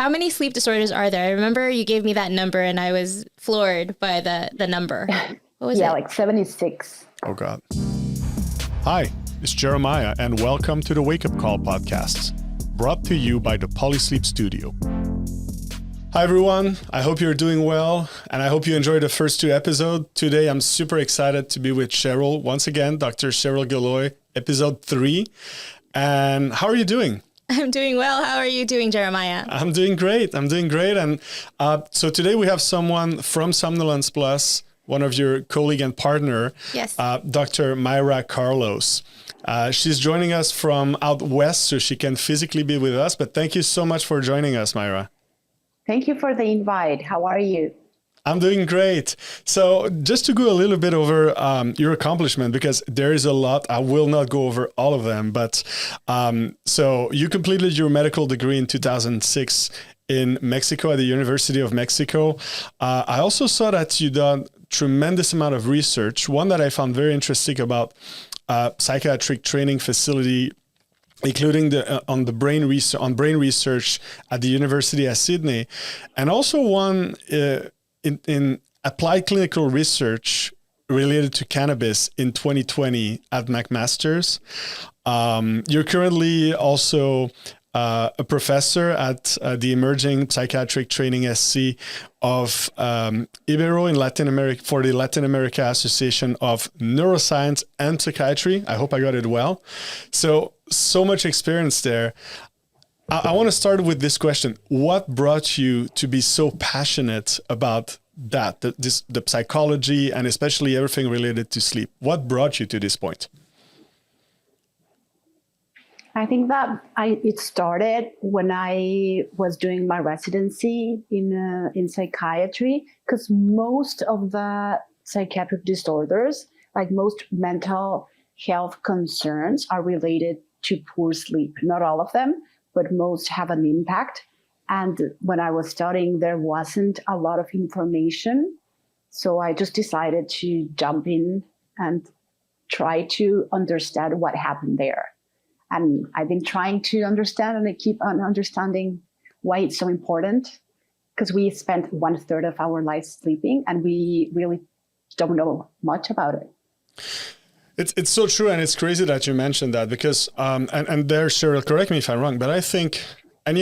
How many sleep disorders are there? I remember you gave me that number and I was floored by the number. What was it? Yeah, like 76. Oh, God. Hi, it's Jeremiah, and welcome to the Wake Up Call podcast, brought to you by the Polysleep studio. Hi, everyone. I hope you're doing well, and I hope you enjoyed the first two episodes. Today, I'm super excited to be with Cheryl, once again, Dr. Cheryl Gilloy, episode 3. And how are you doing? I'm doing well. How are you doing, Jeremiah? I'm doing great. And so today we have someone from Somnolence Plus, one of your colleague and partner, yes, Dr. Mayra Carlos. She's joining us from out west, so she can physically be with us. But thank you so much for joining us, Mayra. Thank you for the invite. How are you? I'm doing great. So just to go a little bit over your accomplishment, because there is a lot, I will not go over all of them, but so you completed your medical degree in 2006 in Mexico at the University of Mexico. I also saw that you done tremendous amount of research. One that I found very interesting about psychiatric training facility, including on brain research at the University of Sydney, and also one in applied clinical research related to cannabis in 2020 at McMaster's. You're currently also a professor at the Emerging Psychiatric Training SC of Ibero in Latin America for the Latin America Association of Neuroscience and Psychiatry. I hope I got it well. So much experience there. I want to start with this question. What brought you to be so passionate about that, the psychology and especially everything related to sleep? What brought you to this point? I think that it started when I was doing my residency in psychiatry, because most of the psychiatric disorders, like most mental health concerns, are related to poor sleep. Not all of them, but most have an impact. And when I was studying, there wasn't a lot of information. So I just decided to jump in and try to understand what happened there. And I've been trying to understand, and I keep on understanding why it's so important, because we spend 1/3 of our lives sleeping and we really don't know much about it. It's so true, and it's crazy that you mentioned that, because and there, Cheryl, correct me if I'm wrong, but I think, and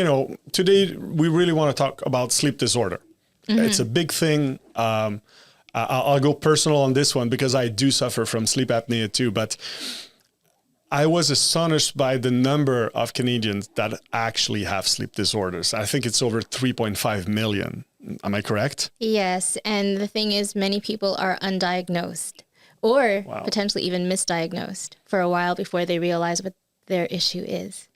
today we really want to talk about sleep disorder. Mm-hmm. It's a big thing. I'll go personal on this one because I do suffer from sleep apnea too, but I was astonished by the number of Canadians that actually have sleep disorders. I think it's over 3.5 million. Am I correct? Yes, and the thing is, many people are undiagnosed, or potentially even misdiagnosed for a while before they realize what their issue is.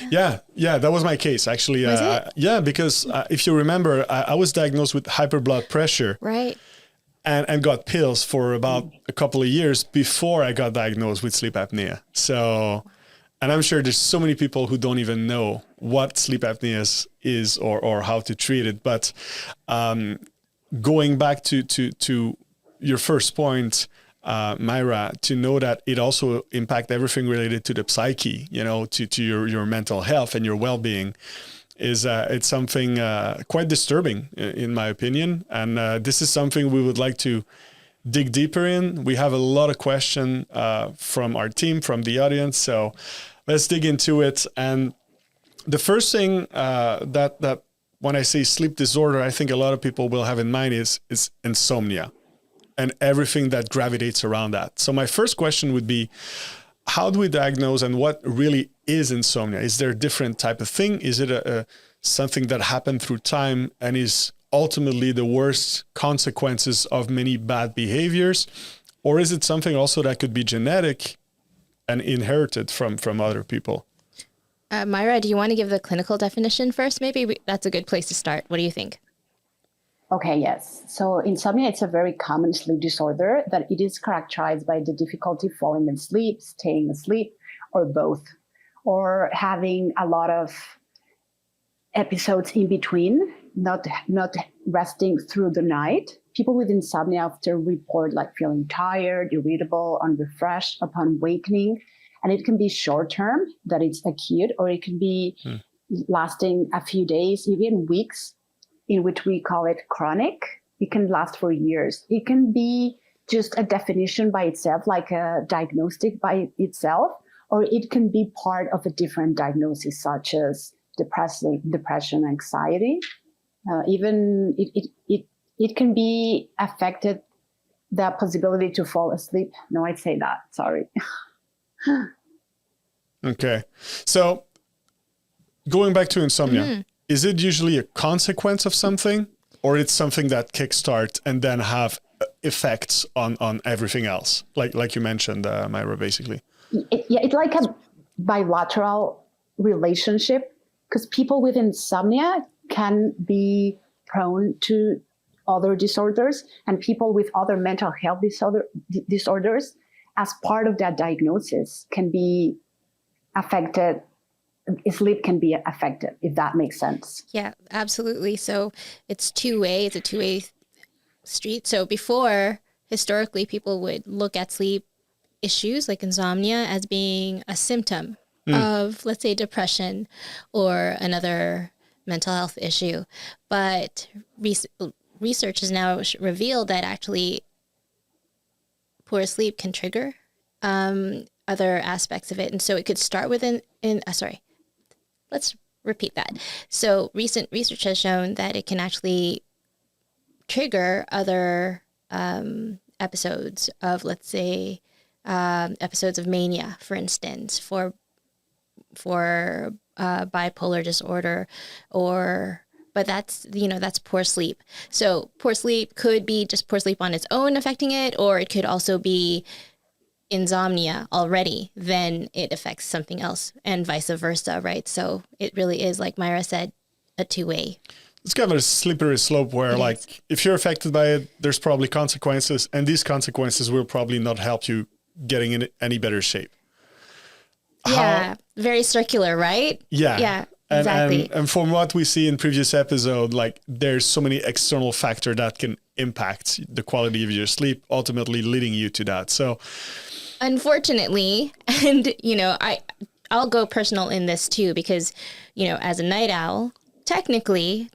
Yeah, that was my case, actually. Was it? Yeah, because if you remember, I was diagnosed with hyper blood pressure. Right. And got pills for about a couple of years before I got diagnosed with sleep apnea. So, and I'm sure there's so many people who don't even know what sleep apnea is or how to treat it. But going back to your first point, Mayra, to know that it also impacts everything related to the psyche, to your mental health and your well-being, it's something quite disturbing, in my opinion. And this is something we would like to dig deeper in. We have a lot of questions from our team, from the audience. So let's dig into it. And the first thing that when I say sleep disorder, I think a lot of people will have in mind is insomnia and everything that gravitates around that. So my first question would be, how do we diagnose, and what really is insomnia? Is there a different type of thing? Is it something that happened through time and is ultimately the worst consequences of many bad behaviors? Or is it something also that could be genetic and inherited from other people? Mayra, do you want to give the clinical definition first? Maybe that's a good place to start. What do you think? Okay, yes. So insomnia, it's a very common sleep disorder that it is characterized by the difficulty falling asleep, staying asleep, or both, or having a lot of episodes in between, not resting through the night. People with insomnia often report like feeling tired, irritable, unrefreshed upon wakening. And it can be short term, that it's acute, or it can be lasting a few days, even weeks, in which we call it chronic. It can last for years. It can be just a definition by itself, like a diagnostic by itself, or it can be part of a different diagnosis, such as depression, anxiety. Even it can be affected, the possibility to fall asleep. No, I'd say that. Sorry. Okay. So going back to insomnia, is it usually a consequence of something, or it's something that kickstart and then have effects on everything else? Like you mentioned, Mayra, basically. It's like a bilateral relationship, because people with insomnia can be prone to other disorders, and people with other mental health disorders, as part of that diagnosis, can be affected. Sleep can be affected, if that makes sense. Yeah, absolutely. So it's two-way. It's a two-way street. So before, historically, people would look at sleep issues like insomnia as being a symptom of, let's say, depression or another mental health issue. But research has now revealed that actually poor sleep can trigger other aspects of it. And so it could start with let's repeat that. So recent research has shown that it can actually trigger other episodes of, let's say, episodes of mania, for instance, for bipolar disorder, but that's poor sleep. So poor sleep could be just poor sleep on its own affecting it, or it could also be insomnia already, then it affects something else, and vice versa, right? So it really is, like Mayra said, a two-way. It's kind of a slippery slope where, if you're affected by it, there's probably consequences, and these consequences will probably not help you getting in any better shape. Yeah, very circular, right? Yeah. Exactly. And from what we see in previous episode, there's so many external factors that can impact the quality of your sleep, ultimately leading you to that. So unfortunately, and I'll go personal in this too, because as a night owl, technically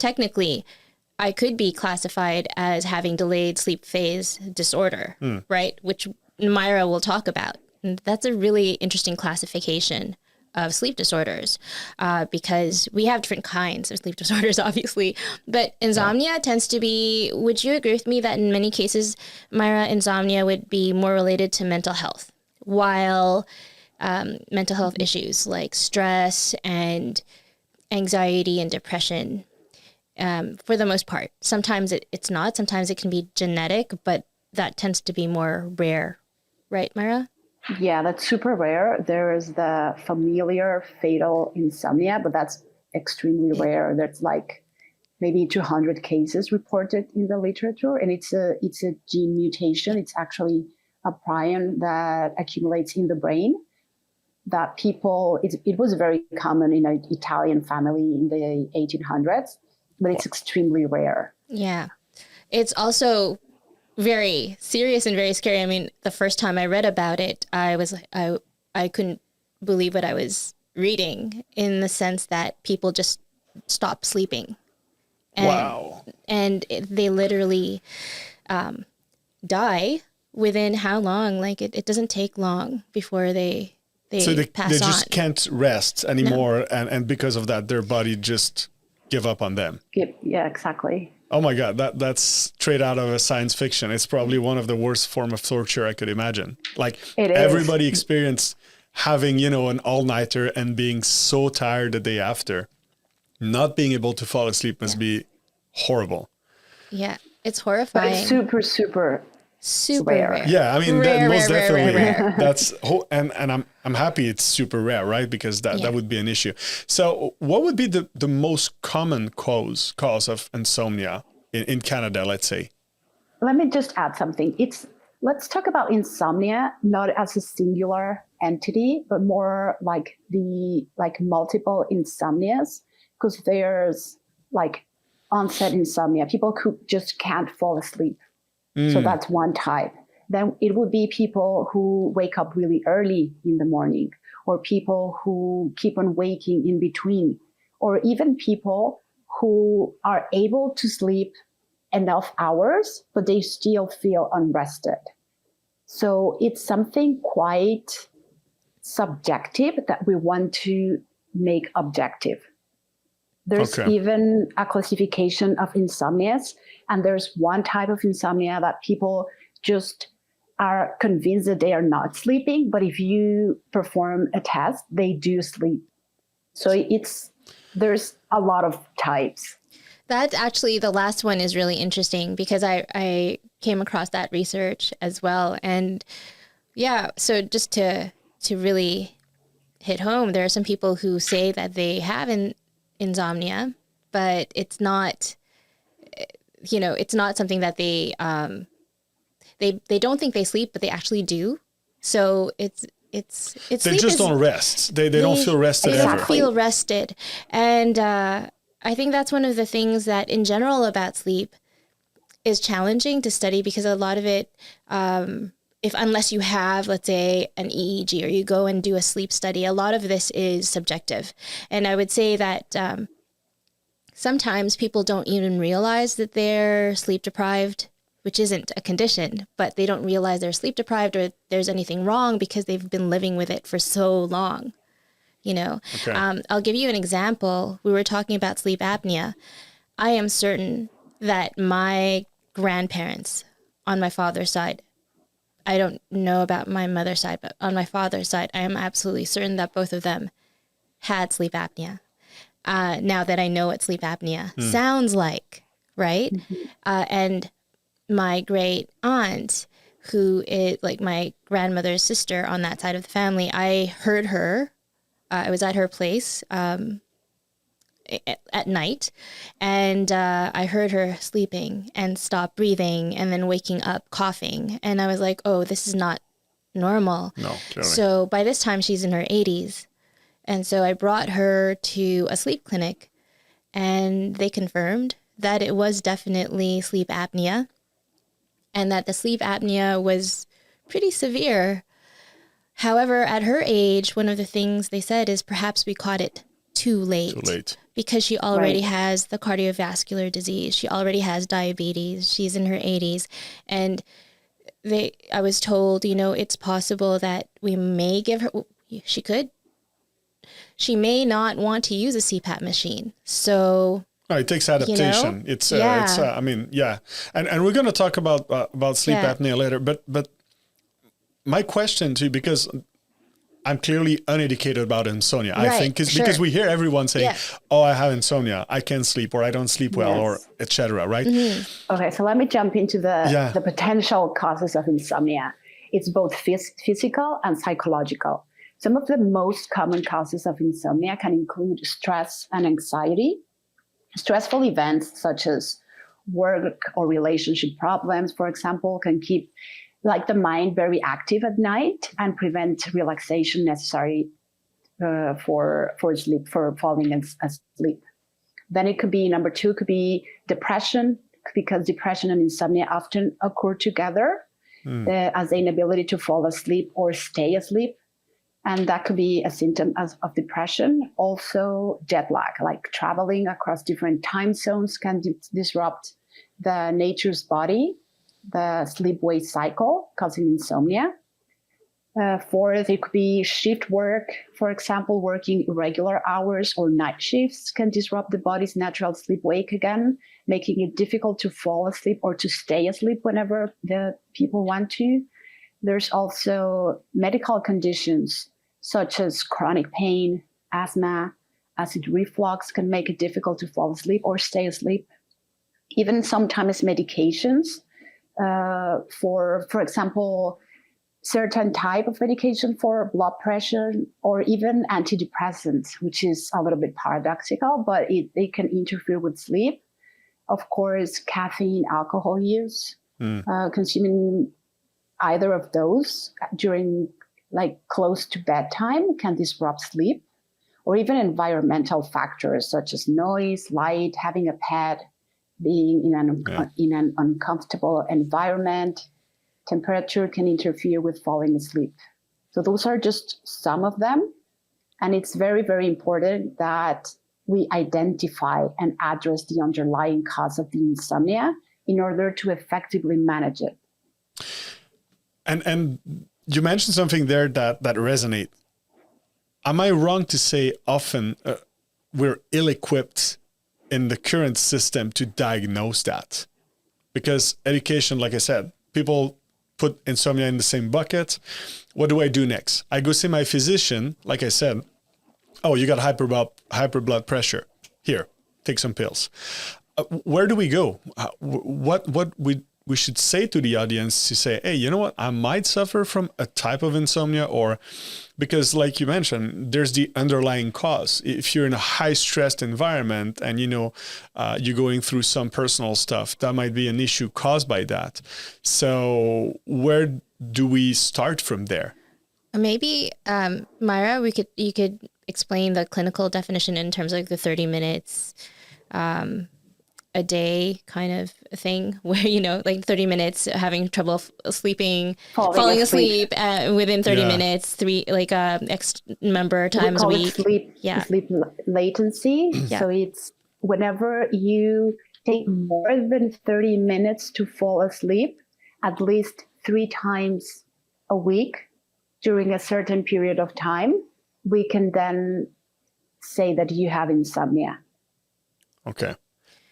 I could be classified as having delayed sleep phase disorder, right? Which Mayra will talk about. And that's a really interesting classification of sleep disorders, because we have different kinds of sleep disorders, obviously. But insomnia tends to be, would you agree with me that in many cases, Mayra, insomnia would be more related to mental health, while mental health issues like stress and anxiety and depression, for the most part. Sometimes it's not. Sometimes it can be genetic, but that tends to be more rare. Right, Mayra? Yeah, that's super rare. There is the familiar fatal insomnia, but that's extremely rare. There's maybe 200 cases reported in the literature, and it's a gene mutation. It's actually a prion that accumulates in the brain. That it was very common in an Italian family in the 1800s, but it's extremely rare. Yeah, it's also very serious and very scary. I mean, the first time I read about it, I couldn't believe what I was reading, in the sense that people just stop sleeping. Wow. And they literally die within how long? It doesn't take long before they pass on. They just can't rest anymore, and because of that, their body just give up on them. Yeah, exactly. Oh my God, that's straight out of a science fiction. It's probably one of the worst form of torture I could imagine. Everybody experienced having, an all-nighter and being so tired the day after. Not being able to fall asleep must be horrible. Yeah, it's horrifying. But it's super rare. Yeah, I mean, most definitely. Rare. That's and I'm happy it's super rare, right? Because that would be an issue. So, what would be the most common cause of insomnia in Canada? Let's say. Let me just add something. Let's talk about insomnia not as a singular entity, but more like multiple insomnias, because there's onset insomnia. People who just can't fall asleep. So that's one type. Then it would be people who wake up really early in the morning, or people who keep on waking in between, or even people who are able to sleep enough hours, but they still feel unrested. So it's something quite subjective that we want to make objective. There's even a classification of insomnias, and there's one type of insomnia that people just are convinced that they are not sleeping, but if you perform a test, they do sleep. So there's a lot of types. That's actually, the last one is really interesting because I came across that research as well. And yeah, so just to really hit home, there are some people who say that they have insomnia, but it's not, it's not something that they don't think they sleep, but they actually do. So it's they just don't rest. They don't feel rested ever. They don't feel rested. And I think that's one of the things that in general about sleep is challenging to study, because a lot of it, unless you have, let's say, an EEG or you go and do a sleep study, a lot of this is subjective. And I would say that sometimes people don't even realize that they're sleep deprived, which isn't a condition, but they don't realize they're sleep deprived or there's anything wrong because they've been living with it for so long. I'll give you an example. We were talking about sleep apnea. I am certain that my grandparents on my father's side, I don't know about my mother's side, but on my father's side, I am absolutely certain that both of them had sleep apnea. Now that I know what sleep apnea sounds like, right? And my great aunt, who is like my grandmother's sister on that side of the family, I heard her. I was at her place at night, and I heard her sleeping and stop breathing and then waking up coughing. And I was like, oh, this is not normal. No, clearly. So by this time, she's in her 80s. And so I brought her to a sleep clinic, and they confirmed that it was definitely sleep apnea, and that the sleep apnea was pretty severe. However, at her age, one of the things they said is perhaps we caught it too late. Because she already has the cardiovascular disease. She already has diabetes. She's in her 80s. And I was told, it's possible that we may give her, she may not want to use a CPAP machine. So it takes adaptation. It's and we're going to talk about sleep apnea later. But my question to you, because I'm clearly uneducated about insomnia. I think because we hear everyone saying, "Oh, I have insomnia. I can't sleep, or I don't sleep well, or etc." Right? Mm-hmm. Okay, so let me jump into the potential causes of insomnia. It's both physical and psychological. Some of the most common causes of insomnia can include stress and anxiety. Stressful events such as work or relationship problems, for example, can keep the mind very active at night and prevent relaxation necessary for sleep, for falling asleep. Then it could be, number two, could be depression, because depression and insomnia often occur together as the inability to fall asleep or stay asleep. And that could be a symptom of depression. Also, jet lag, like traveling across different time zones, can disrupt the nature's body, the sleep-wake cycle, causing insomnia. Fourth, it could be shift work. For example, working irregular hours or night shifts can disrupt the body's natural sleep-wake again, making it difficult to fall asleep or to stay asleep whenever the people want to. There's also medical conditions such as chronic pain, asthma, acid reflux can make it difficult to fall asleep or stay asleep. Even sometimes medications for example, certain type of medication for blood pressure, or even antidepressants, which is a little bit paradoxical, but they can interfere with sleep. Of course, caffeine, alcohol use, consuming either of those during close to bedtime can disrupt sleep, or even environmental factors such as noise, light, having a pet, being in an uncomfortable environment. Temperature can interfere with falling asleep. So those are just some of them. And it's very, very important that we identify and address the underlying cause of the insomnia in order to effectively manage it. And you mentioned something there that resonates. Am I wrong to say often we're ill-equipped in the current system to diagnose that? Because education, like I said, people put insomnia in the same bucket. What do I do next? I go see my physician, like I said, oh, you got hyper blood pressure. Here, take some pills. Where do we go? What we should say to the audience to say, hey, you know what? I might suffer from a type of insomnia, or because like you mentioned, there's the underlying cause. If you're in a high stressed environment and, you're going through some personal stuff, that might be an issue caused by that. So where do we start from there? Maybe, Mayra, you could explain the clinical definition in terms of the 30 minutes, a day kind of thing where, like 30 minutes having trouble sleeping, falling asleep within 30 minutes, X number times a week. Sleep latency. Yeah. So it's whenever you take more than 30 minutes to fall asleep, at least 3 times a week during a certain period of time, we can then say that you have insomnia. Okay.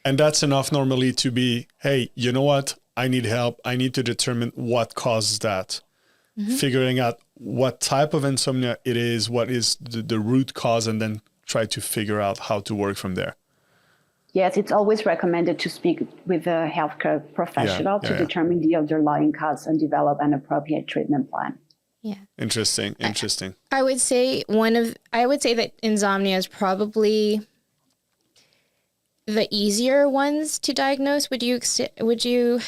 And that's enough normally to be, hey, you know what? I need help. I need to determine what causes that. Mm-hmm. Figuring out what type of insomnia it is, what is the root cause, and then try to figure out how to work from there. Yes, it's always recommended to speak with a healthcare professional to determine the underlying cause and develop an appropriate treatment plan. Yeah. Interesting. I would say that insomnia is probably the easier ones to diagnose. Would you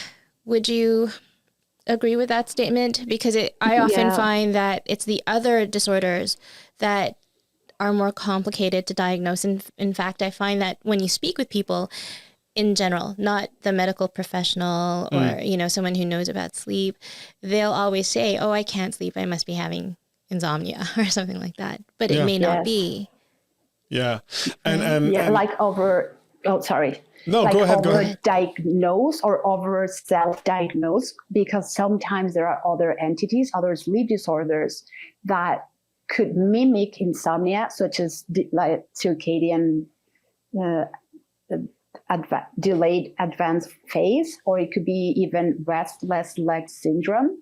agree with that statement? Because I often find that it's the other disorders that are more complicated to diagnose. And in fact, I find that when you speak with people in general, not the medical professional or, someone who knows about sleep, they'll always say, oh, I can't sleep. I must be having insomnia or something like that. But it may not be. Yeah. And Oh, sorry. No, go ahead. Diagnose or over self-diagnose, because sometimes there are other entities, other sleep disorders that could mimic insomnia, such as circadian delayed advanced phase, or it could be even restless leg syndrome.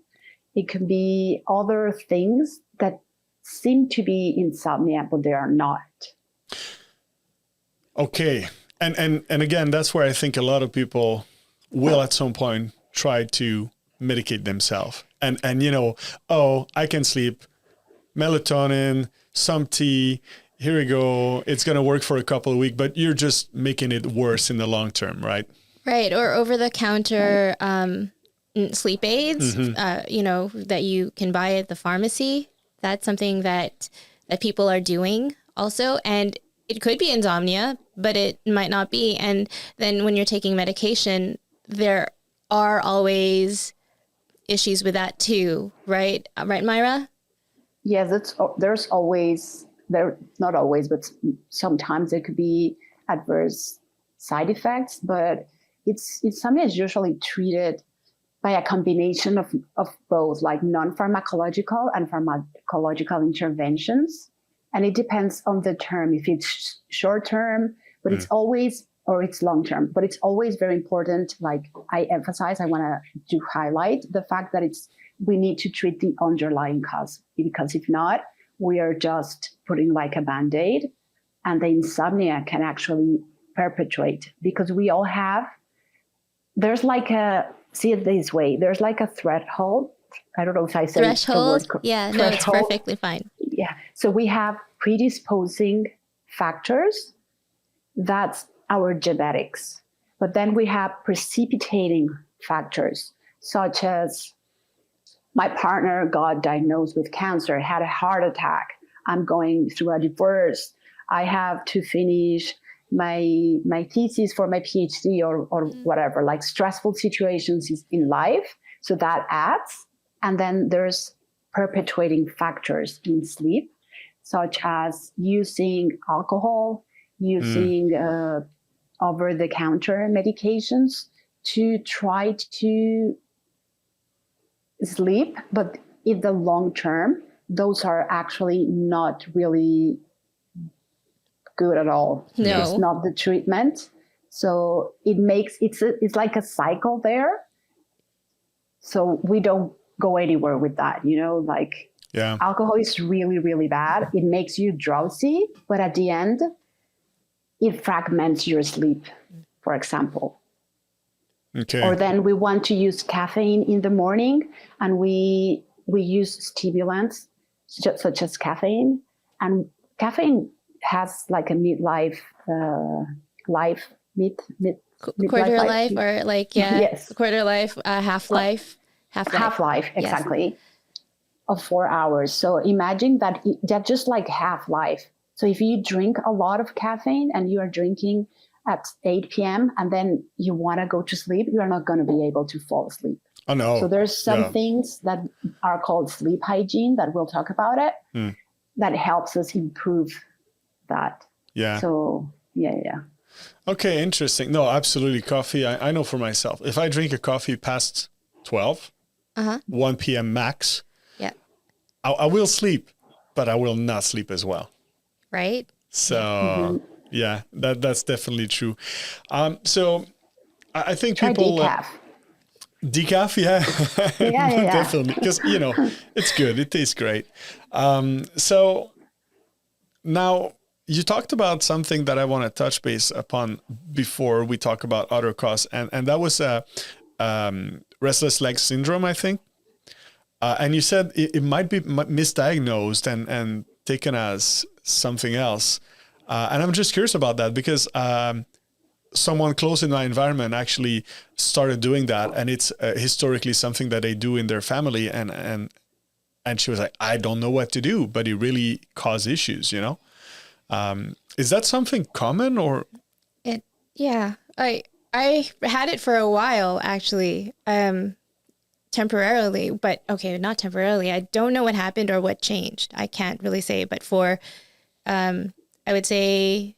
It could be other things that seem to be insomnia, but they are not. Okay. And again, that's where I think a lot of people will at some point try to medicate themselves. And I can sleep, melatonin, some tea, here we go. It's going to work for a couple of weeks, but you're just making it worse in the long term, right? Right. Or over-the-counter sleep aids, that you can buy at the pharmacy. That's something that people are doing also. And it could be insomnia, but it might not be. And then when you're taking medication, there are always issues with that too, right? Right, Mayra? Yes, not always, but sometimes there could be adverse side effects, but insomnia is usually treated by a combination of both, like non-pharmacological and pharmacological interventions. And it depends on the term, if it's short term, but it's always, or it's long term, but it's always very important. Like I want to highlight the fact that we need to treat the underlying cause, because if not, we are just putting like a Band-Aid, and the insomnia can actually perpetuate, because we all have, see it this way, there's like a threshold. I don't know if I said threshold. Yeah, no, it's perfectly fine. Yeah. So we have predisposing factors. That's our genetics. But then we have precipitating factors, such as my partner got diagnosed with cancer, had a heart attack. I'm going through a divorce. I have to finish my thesis for my PhD or whatever, like stressful situations in life. So that adds. And then there's perpetuating factors in sleep, such as using alcohol, using over-the-counter medications to try to sleep, but in the long term, those are actually not really good at all. No. It's not the treatment. So it's like a cycle there. So we don't go anywhere with that, like alcohol is really, really bad. It makes you drowsy, but at the end, it fragments your sleep, for example. Okay. Or then we want to use caffeine in the morning, and we use stimulants such as caffeine. And caffeine has like a midlife life, quarter life, or yes, quarter life, half-life. Half-life, exactly, yes. Of 4 hours. So imagine that that's just like half-life. So if you drink a lot of caffeine and you are drinking at 8 p.m. and then you want to go to sleep, you are not going to be able to fall asleep. Oh, no. So there's some things that are called sleep hygiene that we'll talk about it, that helps us improve that. Yeah. So, yeah. Okay, interesting. No, absolutely. Coffee, I know for myself. If I drink a coffee past 12, 1 p.m. max, I will sleep, but I will not sleep as well. Right? So, yeah, that's definitely true. So I think try people... decaf. Decaf, yeah. Yeah. Definitely, because, it's good. It tastes great. So now you talked about something that I want to touch base upon before we talk about other causes, and that was Restless Leg Syndrome, I think. And you said it might be misdiagnosed and taken as something else. And I'm just curious about that because someone close in my environment actually started doing that. And it's historically something that they do in their family. And she was like, I don't know what to do, but it really caused issues, Is that something common or? Yeah, I had it for a while, actually. Temporarily, but okay, not temporarily. I don't know what happened or what changed. I can't really say, but I would say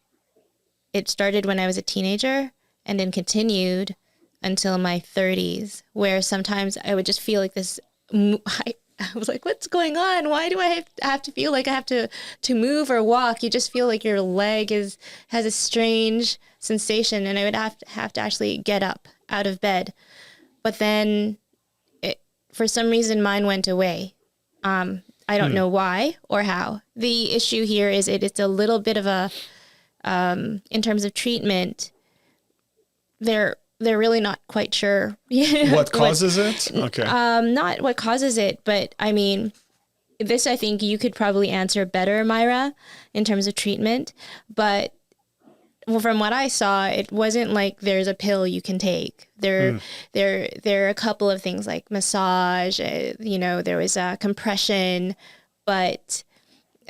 it started when I was a teenager and then continued until my 30s, where sometimes I would just feel like this. I was like, what's going on? Why do I have to feel like I have to move or walk? You just feel like your leg has a strange sensation, and I would have to actually get up out of bed. But then for some reason, mine went away. I don't know why or how. The issue here is it's a little bit of a, in terms of treatment, they're really not quite sure. What causes it? Okay. Not what causes it, but I mean, this I think you could probably answer better, Mayra, in terms of treatment. But from what I saw, it wasn't like there's a pill you can take. There are a couple of things like massage, there was compression, but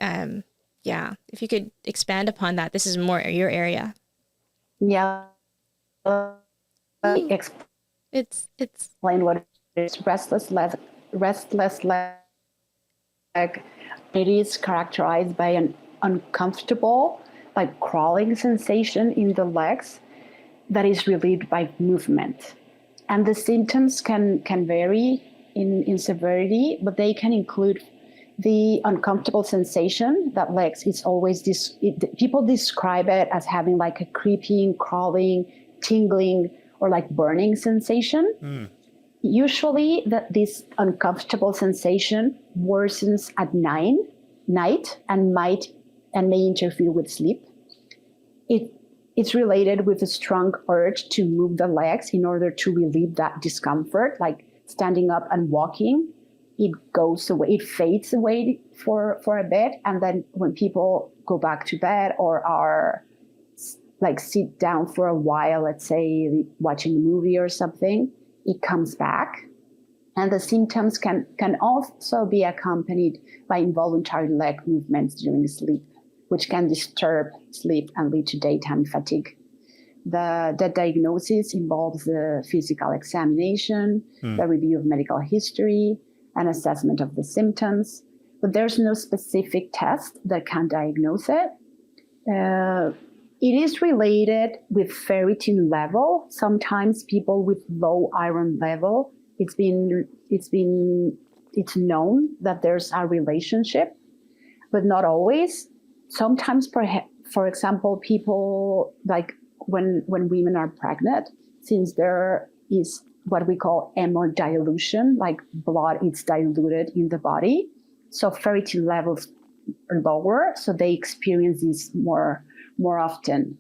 if you could expand upon that, this is more your area. Yeah. Explain what is restless leg. It is characterized by an uncomfortable, like crawling sensation in the legs that is relieved by movement. And the symptoms can vary in severity, but they can include the uncomfortable sensation that legs is always people describe it as having like a creeping, crawling, tingling, or like burning sensation. Usually this uncomfortable sensation worsens at night and may interfere with sleep. It's related with a strong urge to move the legs in order to relieve that discomfort, like standing up and walking. It goes away, it fades away for a bit. And then when people go back to bed or are like sit down for a while, let's say watching a movie or something, it comes back. And the symptoms can also be accompanied by involuntary leg movements during sleep, which can disturb sleep and lead to daytime fatigue. The diagnosis involves the physical examination, the review of medical history, and assessment of the symptoms. But there's no specific test that can diagnose it. It is related with ferritin level. Sometimes people with low iron level, it's known that there's a relationship, but not always. Sometimes, for example, people like when women are pregnant, since there is what we call hemodilution, like blood is diluted in the body, so ferritin levels are lower, so they experience this more often.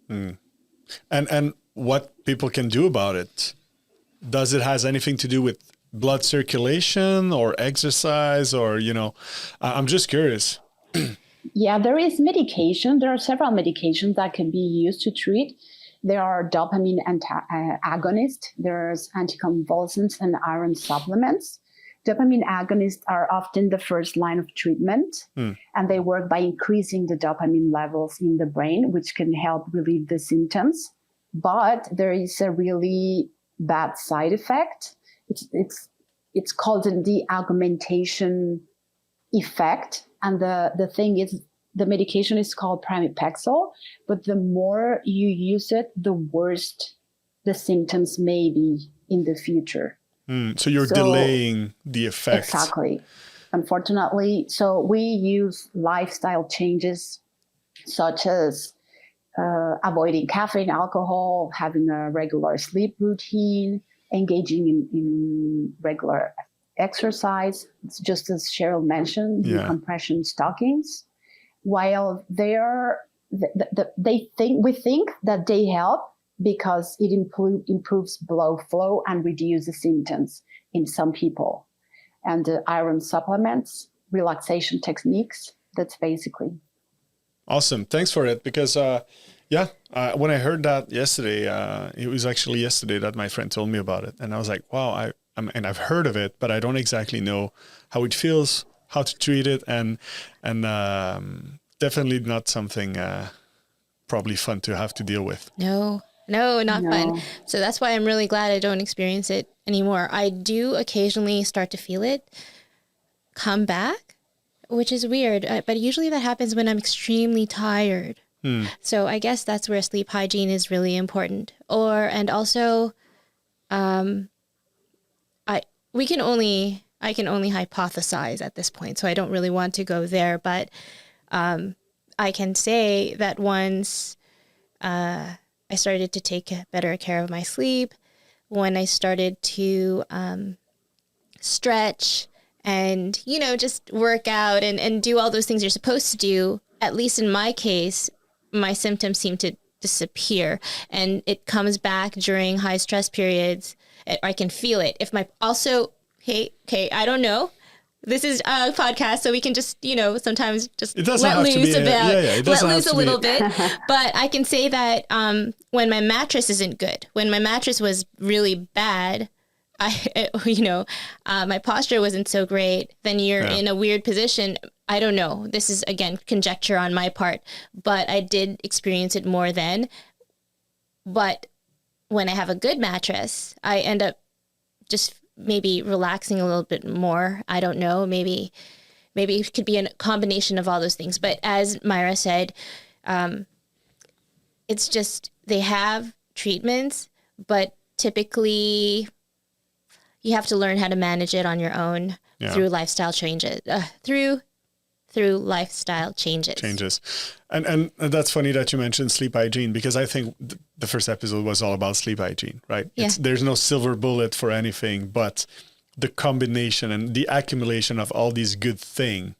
And what people can do about it? Does it has anything to do with blood circulation or exercise, or I'm just curious. Yeah, there is medication. There are several medications that can be used to treat. There are dopamine agonists. There's anticonvulsants and iron supplements. Dopamine agonists are often the first line of treatment, and they work by increasing the dopamine levels in the brain, which can help relieve the symptoms. But there is a really bad side effect. It's called the augmentation effect. And the thing is, the medication is called pramipexole, but the more you use it, the worse the symptoms may be in the future. So you're delaying the effect. Exactly. Unfortunately, so we use lifestyle changes such as avoiding caffeine, alcohol, having a regular sleep routine, engaging in regular exercise, just as Cheryl mentioned, the compression stockings. While we think that they help because it improves blood flow and reduces symptoms in some people. And the iron supplements, relaxation techniques, that's basically. Awesome. Thanks for it. Because, when I heard that yesterday, it was actually yesterday that my friend told me about it. And I was like, wow, I've heard of it, but I don't exactly know how it feels, how to treat it. And definitely not something probably fun to have to deal with. No, not fun. So that's why I'm really glad I don't experience it anymore. I do occasionally start to feel it come back, which is weird. But usually that happens when I'm extremely tired. So I guess that's where sleep hygiene is really important. And also, I can only hypothesize at this point, so I don't really want to go there. But I can say that once I started to take better care of my sleep, when I started to stretch and, just work out and do all those things you're supposed to do, at least in my case, my symptoms seem to disappear. And it comes back during high stress periods. I can feel it. Hey, I don't know. This is a podcast, so we can just, sometimes just let loose a little bit. But I can say that when my mattress isn't good, when my mattress was really bad, my posture wasn't so great, then you're in a weird position. I don't know. This is, again, conjecture on my part, but I did experience it more then. But when I have a good mattress, I end up just maybe relaxing a little bit more. I don't know. Maybe it could be a combination of all those things. But as Mayra said, it's just they have treatments, but typically you have to learn how to manage it on your own through lifestyle changes. Through lifestyle changes. And that's funny that you mentioned sleep hygiene, because I think the first episode was all about sleep hygiene, right? Yeah. There's no silver bullet for anything, but the combination and the accumulation of all these good things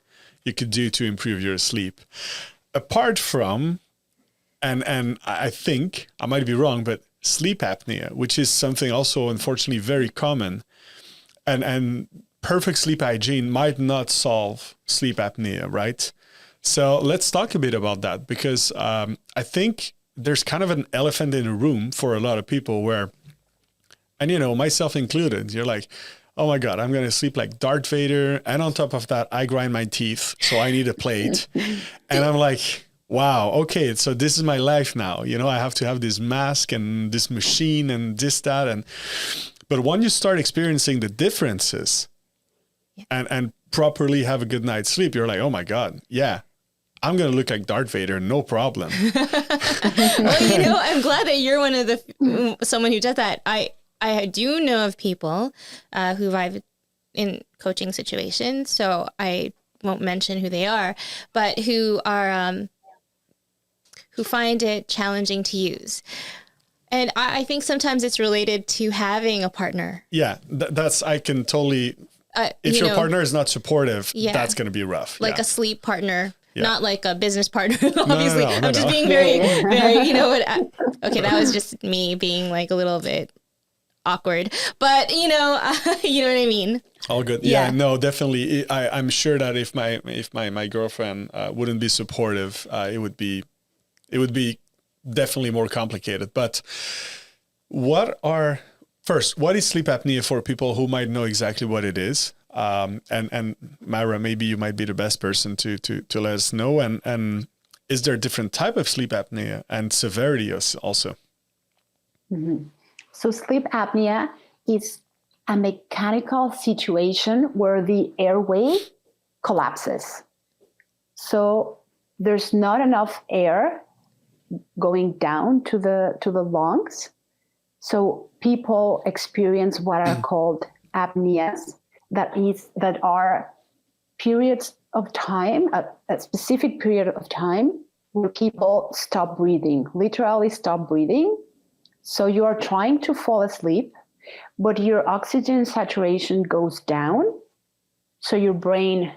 you could do to improve your sleep. Apart from, and I think, I might be wrong, but sleep apnea, which is something also unfortunately very common, and perfect sleep hygiene might not solve sleep apnea, right? So let's talk a bit about that, because I think there's kind of an elephant in the room for a lot of people where, and myself included, you're like, oh my God, I'm going to sleep like Darth Vader. And on top of that, I grind my teeth, so I need a plate. And I'm like, wow, okay, so this is my life now. I have to have this mask and this machine and this, that. But when you start experiencing the differences, and properly have a good night's sleep, you're like, oh my God, I'm going to look like Darth Vader, no problem. Well, I'm glad that you're one of someone who does that. I do know of people who I've in coaching situations, so I won't mention who they are, but who are who find it challenging to use. And I think sometimes it's related to having a partner. Yeah, that's, I can totally, if your partner is not supportive, that's going to be rough. Like a sleep partner, not like a business partner, obviously. No, I'm just being very, very, okay, that was just me being like a little bit awkward, but you know what I mean? All good. Yeah, no, definitely. I'm sure that if my girlfriend wouldn't be supportive, it would be definitely more complicated. But what is sleep apnea for people who might know exactly what it is? And Mayra, maybe you might be the best person to let us know. And is there a different type of sleep apnea and severity also? Mm-hmm. So sleep apnea is a mechanical situation where the airway collapses. So there's not enough air going down to the lungs. So people experience what are called apneas. That are periods of time, a specific period of time where people stop breathing, literally stop breathing. So you are trying to fall asleep, but your oxygen saturation goes down. So your brain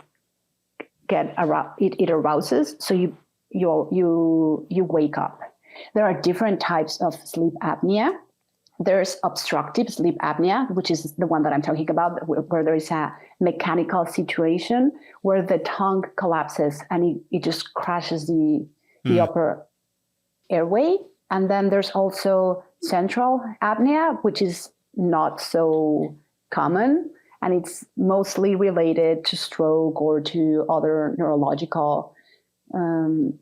it arouses. So you wake up. There are different types of sleep apnea. There's obstructive sleep apnea, which is the one that I'm talking about, where there is a mechanical situation where the tongue collapses and it just crashes the upper airway. And then there's also central apnea, which is not so common. And it's mostly related to stroke or to other neurological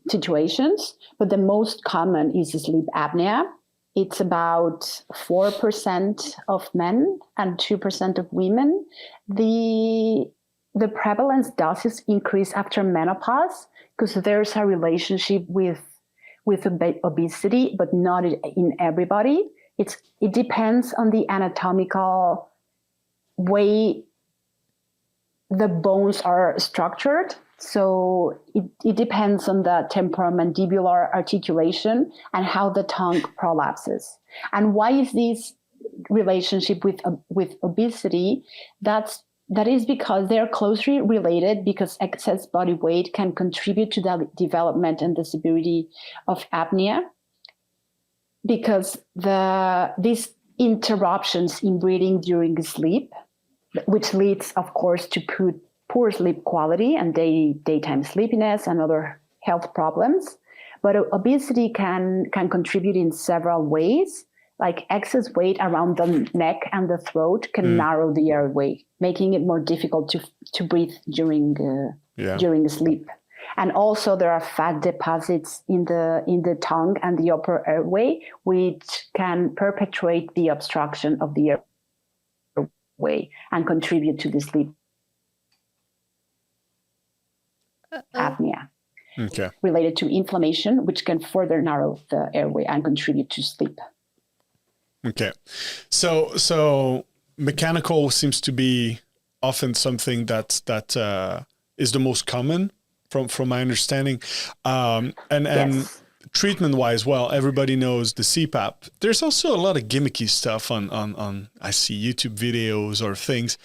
situations. But the most common is sleep apnea. It's about 4% of men and 2% of women. The prevalence does increase after menopause because there's a relationship with obesity, but not in everybody. It depends on the anatomical way the bones are structured. So it depends on the temporomandibular articulation and how the tongue prolapses. And why is this relationship with obesity? That is because they're closely related, because excess body weight can contribute to the development and the severity of apnea, because these interruptions in breathing during sleep, which leads, of course, to poor sleep quality and daytime sleepiness and other health problems. But obesity can contribute in several ways. Like excess weight around the neck and the throat can narrow the airway, making it more difficult to breathe during sleep. And also there are fat deposits in the tongue and the upper airway, which can perpetuate the obstruction of the airway and contribute to the sleep apnea. Okay. Related to inflammation, which can further narrow the airway and contribute to sleep. Okay. So mechanical seems to be often something that is the most common from my understanding. And treatment wise, well, everybody knows the CPAP. There's also a lot of gimmicky stuff on I see YouTube videos or things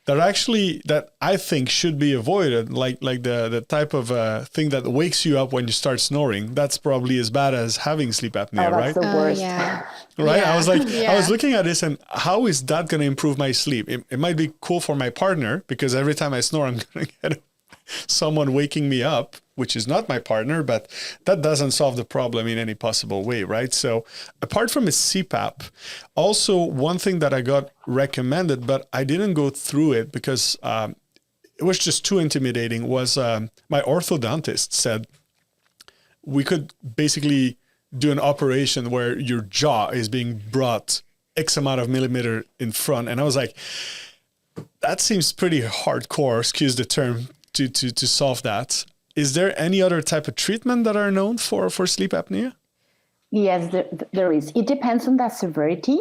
that I think should be avoided, like the type of thing that wakes you up when you start snoring. That's probably as bad as having sleep apnea, right? That's the worst. Right? Yeah. I was like, I was looking at this and how is that going to improve my sleep? It might be cool for my partner because every time I snore, I'm going to get someone waking me up, which is not my partner, but that doesn't solve the problem in any possible way, right? So apart from a CPAP, also one thing that I got recommended, but I didn't go through it because it was just too intimidating, was my orthodontist said we could basically do an operation where your jaw is being brought X amount of millimeter in front. And I was like, that seems pretty hardcore, excuse the term, to solve that. Is there any other type of treatment that are known for sleep apnea? Yes, there is. It depends on the severity.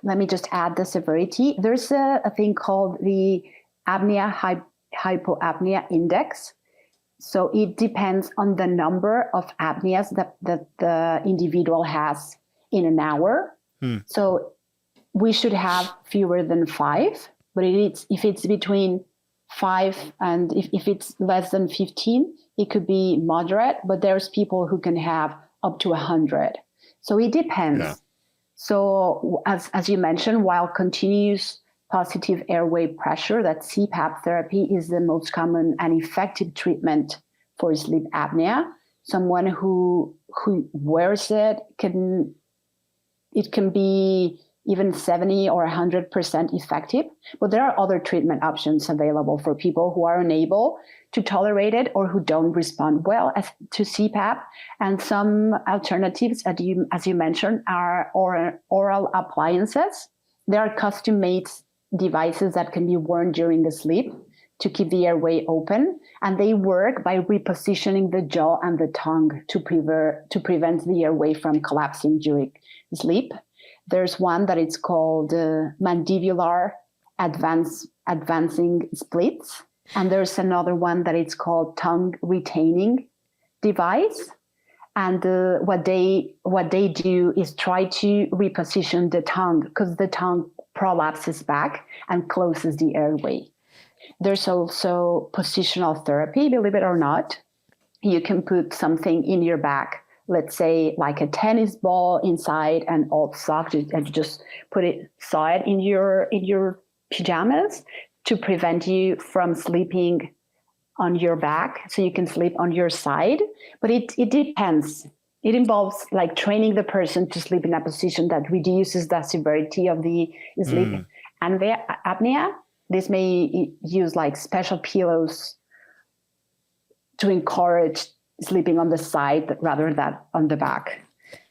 Let me just add the severity. There's a thing called the apnea hypoapnea index. So it depends on the number of apneas that the individual has in an hour. So we should have fewer than 5, but if it's between 5 and if it's less than 15, it could be moderate, but there's people who can have up to 100. So it depends. Yeah. So as you mentioned, while continuous positive airway pressure, that CPAP therapy is the most common and effective treatment for sleep apnea. Someone who wears it can be even 70 or 100% effective. But there are other treatment options available for people who are unable to tolerate it or who don't respond well to CPAP. And some alternatives, as you mentioned, are oral appliances. They are custom-made devices that can be worn during the sleep to keep the airway open. And they work by repositioning the jaw and the tongue to prevent the airway from collapsing during sleep. There's one that it's called mandibular advancing splits. And there's another one that it's called tongue retaining device. And what they do is try to reposition the tongue because the tongue prolapses back and closes the airway. There's also positional therapy, believe it or not. You can put something in your back, let's say like a tennis ball inside an old sock, and you just put it side in your pajamas to prevent you from sleeping on your back, so you can sleep on your side. But it depends. It involves like training the person to sleep in a position that reduces the severity of the sleep and the apnea. This may use like special pillows to encourage sleeping on the side rather than on the back.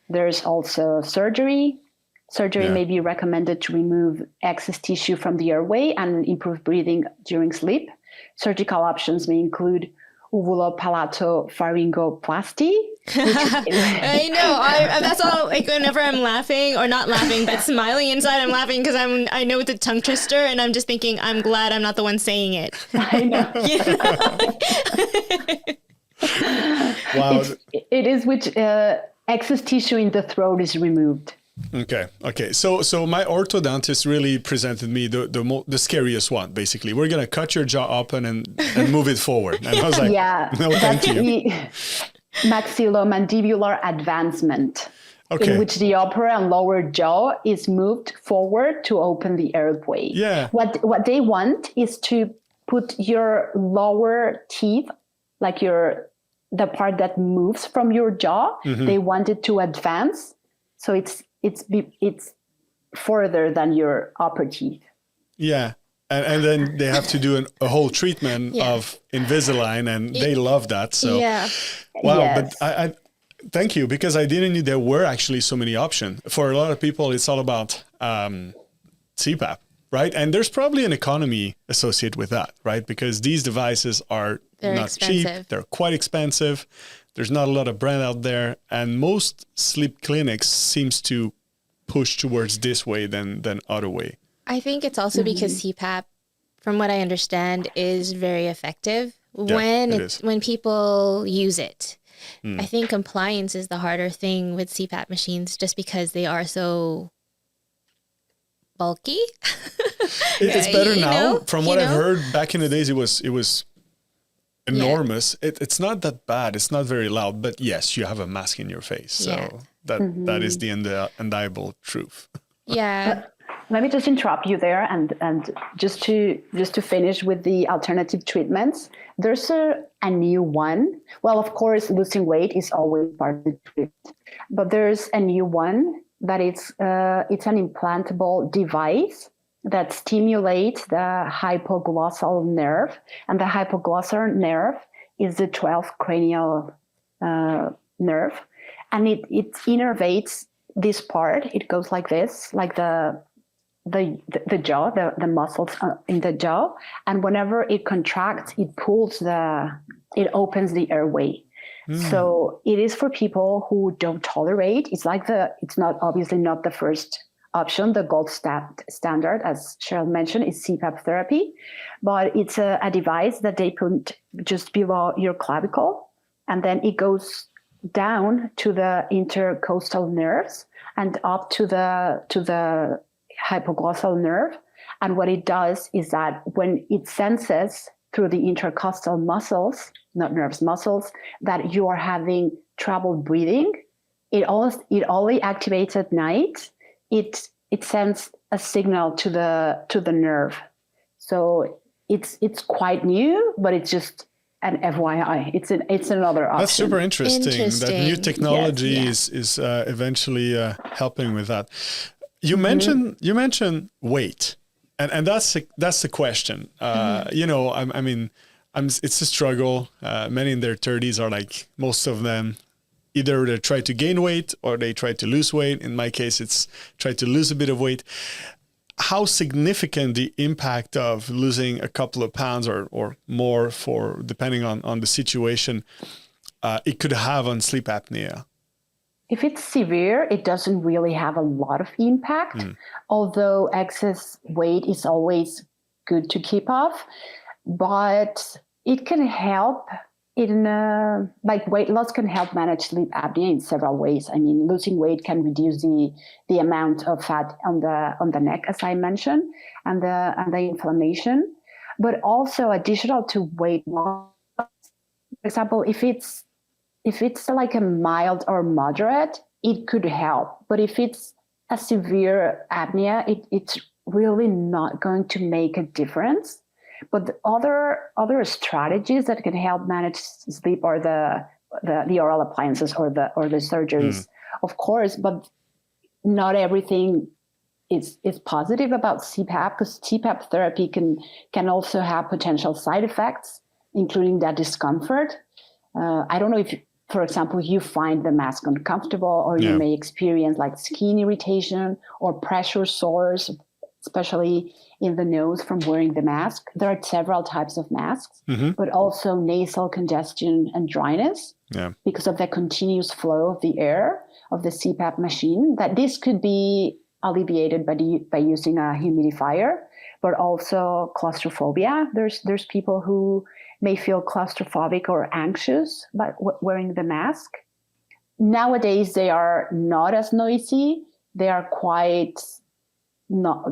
There's also surgery. Surgery may be recommended to remove excess tissue from the airway and improve breathing during sleep. Surgical options may include uvulopalatopharyngoplasty. I know. That's all. Like whenever I'm laughing or not laughing, but smiling inside, I'm laughing because I know it's a tongue twister, and I'm just thinking, I'm glad I'm not the one saying it. I know. Wow. It is which excess tissue in the throat is removed. Okay. So my orthodontist really presented me the scariest one. Basically, we're gonna cut your jaw open and move it forward. And I was like, no, thank you. Maxillomandibular advancement, in which the upper and lower jaw is moved forward to open the airway. Yeah. What they want is to put your lower teeth, like the part that moves from your jaw. They want it to advance, so it's further than your upper teeth. Yeah. And then they have to do a whole treatment of Invisalign, and they love that. So, wow. Yes. But I thank you, because I didn't know there were actually so many options. For a lot of people, it's all about CPAP, right? And there's probably an economy associated with that, right? Because these devices are not cheap. They're quite expensive. There's not a lot of brand out there. And most sleep clinics seems to push towards this way than other way. I think it's also because CPAP, from what I understand, is very effective when people use it. I think compliance is the harder thing with CPAP machines, just because they are so bulky. It's better now. From what I've heard, back in the days, it was enormous. It's not that bad. It's not very loud, but yes, you have a mask in your face. So that is the undeniable truth. Yeah. Let me just interrupt you there, and just to finish with the alternative treatments. There's a new one. Well, of course, losing weight is always part of the treatment, but there's a new one that it's an implantable device that stimulates the hypoglossal nerve, and the hypoglossal nerve is the 12th cranial nerve, and it innervates this part. It goes like this, like the jaw, the muscles in the jaw, and whenever it contracts, it pulls the it opens the airway. So it is for people who don't tolerate. It's not obviously not the first option. The gold standard, as Cheryl mentioned, is CPAP therapy, but it's a device that they put just below your clavicle, and then it goes down to the intercostal nerves and up to the hypoglossal nerve. And what it does is that when it senses through the intercostal muscles, not nerves, muscles, that you are having trouble breathing, it only activates at night. It sends a signal to the nerve. So it's quite new, but it's just an FYI. It's another option. That's super interesting. That new technology is eventually helping with that. You mentioned weight, and that's the question. It's a struggle. Many in their 30s are like most of them. Either they try to gain weight or they try to lose weight. In my case, it's try to lose a bit of weight. How significant the impact of losing a couple of pounds or more, for depending on the situation, it could have on sleep apnea? If it's severe, it doesn't really have a lot of impact, although excess weight is always good to keep off. But it can help weight loss can help manage sleep apnea in several ways. I mean, losing weight can reduce the amount of fat on the neck, as I mentioned, and the inflammation. But also, additional to weight loss, for example, if it's like a mild or moderate, it could help. But if it's a severe apnea, it's really not going to make a difference. But the other strategies that can help manage sleep are the oral appliances or the surgeries, of course. But not everything is positive about CPAP, because CPAP therapy can also have potential side effects, including that discomfort. I don't know if, for example, you find the mask uncomfortable, or you may experience like skin irritation or pressure sores, especially in the nose from wearing the mask. There are several types of masks, but also nasal congestion and dryness because of the continuous flow of the air of the CPAP machine. That this could be alleviated by using a humidifier, but also claustrophobia. There's people who may feel claustrophobic or anxious by wearing the mask. Nowadays, they are not as noisy. They are quite not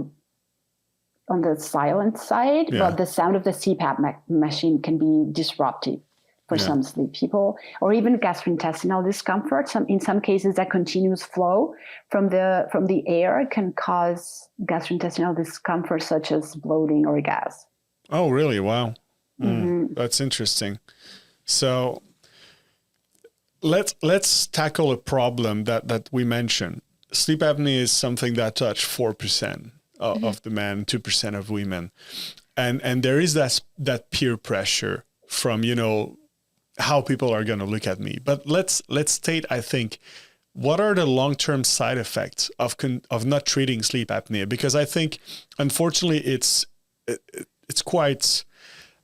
on the silent side, but the sound of the CPAP machine can be disruptive for some sleep people, or even gastrointestinal discomfort. In some cases, that continuous flow from the air can cause gastrointestinal discomfort, such as bloating or gas. Oh, really? Wow. That's interesting. So let's tackle a problem that we mentioned. Sleep apnea is something that touch 4% of the men, 2% of women. And there is that peer pressure from, how people are going to look at me. But let's state, I think, what are the long-term side effects of not treating sleep apnea? Because I think, unfortunately, it's quite...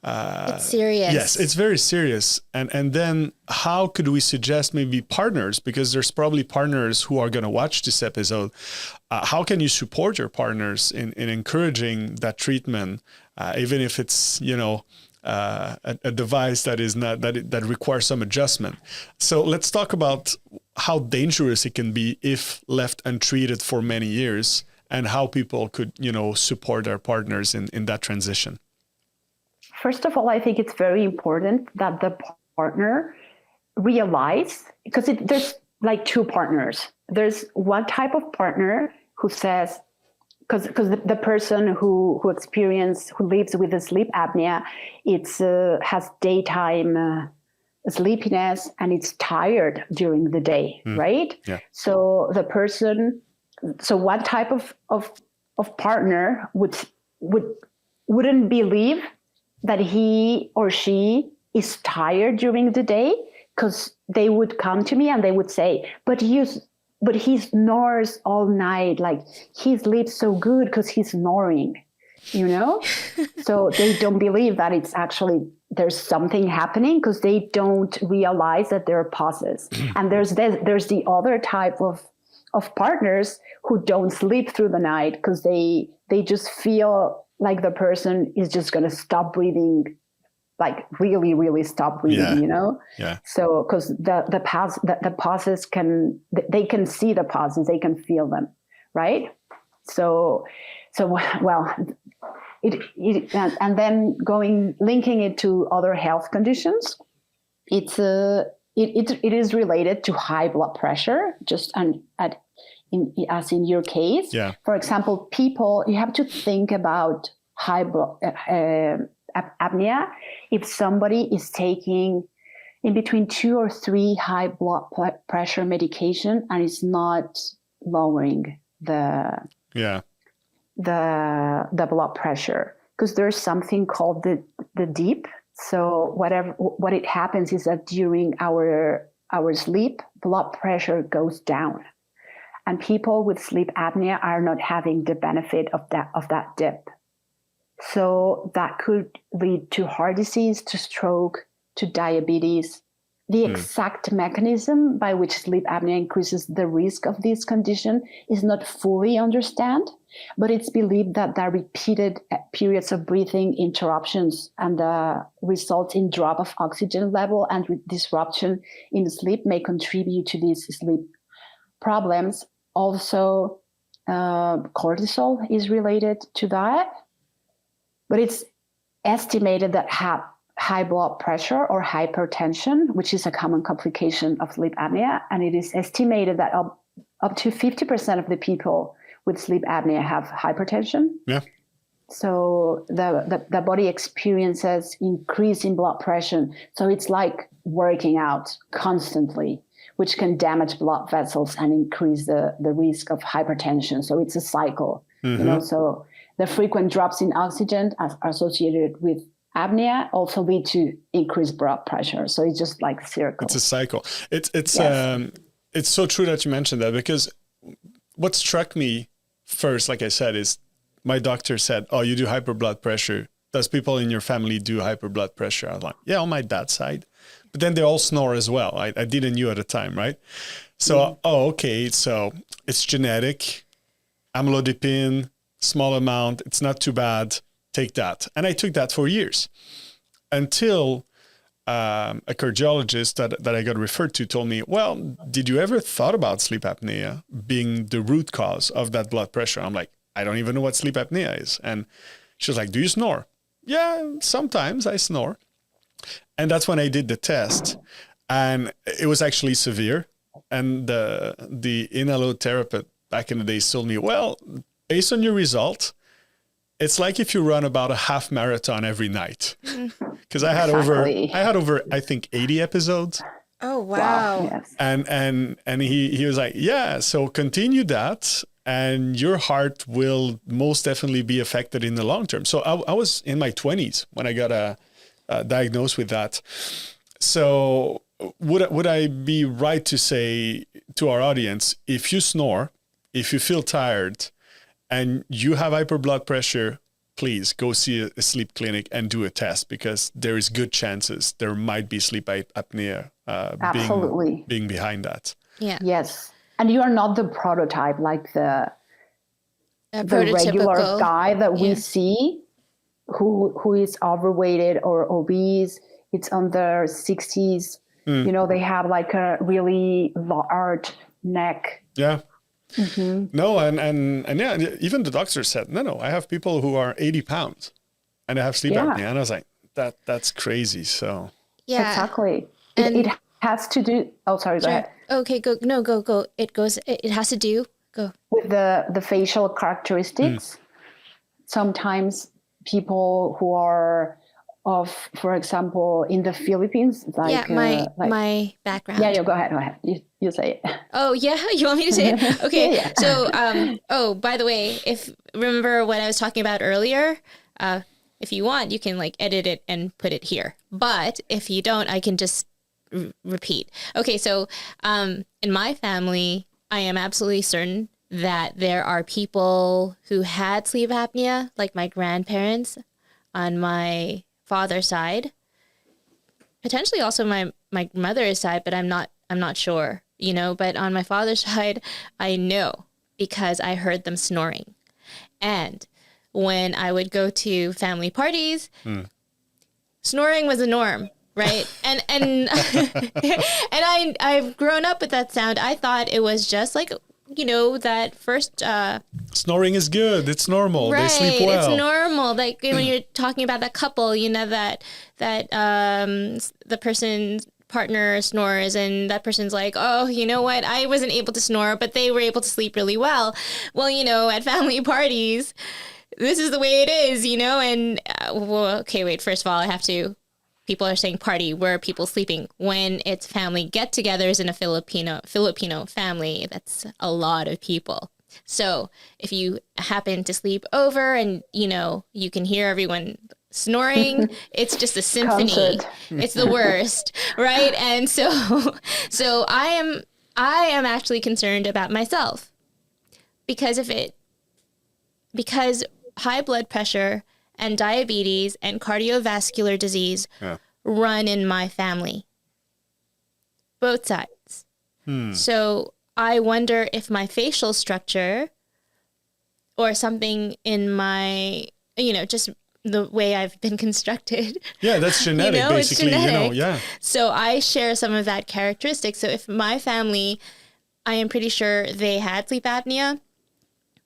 it's serious. Yes, it's very serious. And then how could we suggest maybe partners, because there's probably partners who are going to watch this episode. How can you support your partners in encouraging that treatment, even if it's, a device that is not, that requires some adjustment? So let's talk about how dangerous it can be if left untreated for many years, and how people could, support their partners in that transition. First of all, I think it's very important that the partner realize, because there's like two partners. There's one type of partner who says, because the person who lives with the sleep apnea, has daytime sleepiness and it's tired during the day, right? Yeah. So one type of partner wouldn't believe that he or she is tired during the day, because they would come to me and they would say, but he snores all night. Like, he sleeps so good because he's snoring. So they don't believe that it's actually there's something happening because they don't realize that there are pauses. And there's the other type of partners who don't sleep through the night because they just feel like the person is just going to stop breathing, like really, really stop breathing, Yeah. So because the pauses they can see the pauses, they can feel them, right? So well, it and then linking it to other health conditions, it is related to high blood pressure, just as in your case. Yeah. For example, you have to think about high blood apnea. If somebody is taking in between 2 or 3 high blood pressure medication and it's not lowering the blood pressure, because there's something called the deep. So what it happens is that during our sleep, blood pressure goes down, and people with sleep apnea are not having the benefit of that dip. So that could lead to heart disease, to stroke, to diabetes. The exact mechanism by which sleep apnea increases the risk of this condition is not fully understood, but it's believed that the repeated periods of breathing interruptions and the result in drop of oxygen level and disruption in sleep may contribute to these sleep problems. Also, cortisol is related to that, but it's estimated that high blood pressure or hypertension, which is a common complication of sleep apnea. And it is estimated that up to 50% of the people with sleep apnea have hypertension. Yeah. So the body experiences increase in blood pressure. So it's like working out constantly, which can damage blood vessels and increase the risk of hypertension. So it's a cycle, so the frequent drops in oxygen associated with apnea also lead to increased blood pressure. So it's just like circle. It's a cycle. It's so true that you mentioned that, because what struck me first, like I said, is my doctor said, "Oh, you do hyper blood pressure. Does people in your family do hyper blood pressure?" I was like, "Yeah, on my dad's side." But then they all snore as well. I didn't knew at the time, right? So, okay. So it's genetic, amlodipine, small amount. It's not too bad. Take that. And I took that for years until a cardiologist that I got referred to told me, "Well, did you ever thought about sleep apnea being the root cause of that blood pressure?" I'm like, "I don't even know what sleep apnea is." And she was like, "Do you snore?" "Yeah, sometimes I snore." And that's when I did the test, and it was actually severe. And the inhalotherapist back in the days told me, "Well, based on your result, it's like if you run about a half marathon every night." Because I had over, I think 80 episodes. Oh, wow. Yes. And he was like, "Yeah, so continue that, and your heart will most definitely be affected in the long term." So I was in my 20s when I got diagnosed with that. So would I be right to say to our audience, if you snore, if you feel tired, and you have hyper blood pressure, please go see a sleep clinic and do a test, because there is good chances there might be sleep apnea being behind that. Yeah. Yes. And you are not the prototype, like the regular guy that we see who is overweighted or obese. It's on their 60s. They have like a really large neck. Yeah. No, and yeah, even the doctor said, no, I have people who are 80 pounds and they have sleep apnea. And I was like, that's crazy. So yeah, exactly. It has to do. Oh, sorry. Go ahead. Okay, go. No, go. It has to do. Go with the facial characteristics. Sometimes people who are for example, in the Philippines, like my background. Yeah, go ahead. You say it. Oh yeah, you want me to say it? Okay. So, by the way, remember what I was talking about earlier, if you want, you can like edit it and put it here. But if you don't, I can just repeat. Okay, so in my family, I am absolutely certain that there are people who had sleep apnea, like my grandparents on my father's side, potentially also my mother's side, but I'm not sure, you know, but on my father's side, I know because I heard them snoring. And when I would go to family parties, snoring was a norm, right? And and I've grown up with that sound. I thought it was just like, you know, that first Snoring is good. It's normal. right, They sleep well. it's normal. Like when you're talking about that couple, you know, that the person's partner snores and that person's like, oh, you know what? I wasn't able to snore, but they were able to sleep really well. Well, you know, at family parties, this is the way it is, you know? And, well, okay, wait, first of all, I have to, people are saying party, where are people sleeping? When it's family get-togethers in a Filipino family, that's a lot of people. So if you happen to sleep over and, you know, you can hear everyone snoring, it's just a symphony. Concert. It's the worst, right? And so I am actually concerned about myself because high blood pressure and diabetes and cardiovascular disease run in my family, both sides. So I wonder if my facial structure or something in my, you know, just the way I've been constructed. Yeah, that's genetic, you know, basically. it's genetic. You know, yeah. So I share some of that characteristic. So if my family, I am pretty sure they had sleep apnea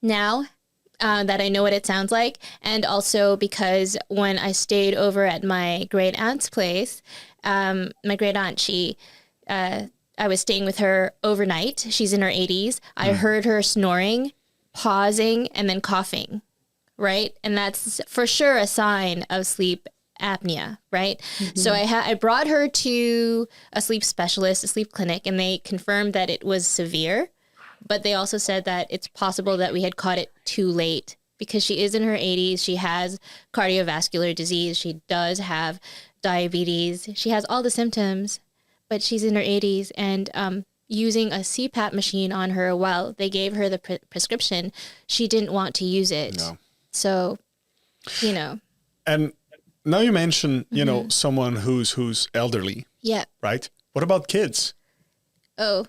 now that I know what it sounds like. And also because when I stayed over at my great aunt's place, my great aunt, I was staying with her overnight. She's in her 80s. I heard her snoring, pausing, and then coughing. Right? And that's for sure a sign of sleep apnea, right? So I brought her to a sleep specialist, a sleep clinic, and they confirmed that it was severe. But they also said that it's possible that we had caught it too late because she is in her 80s. She has cardiovascular disease. She does have diabetes. She has all the symptoms, but she's in her 80s. And using a CPAP machine on her while they gave her the prescription, she didn't want to use it. No. So, you know. And now you mention, you know, someone who's elderly. Yeah. Right? What about kids? Oh.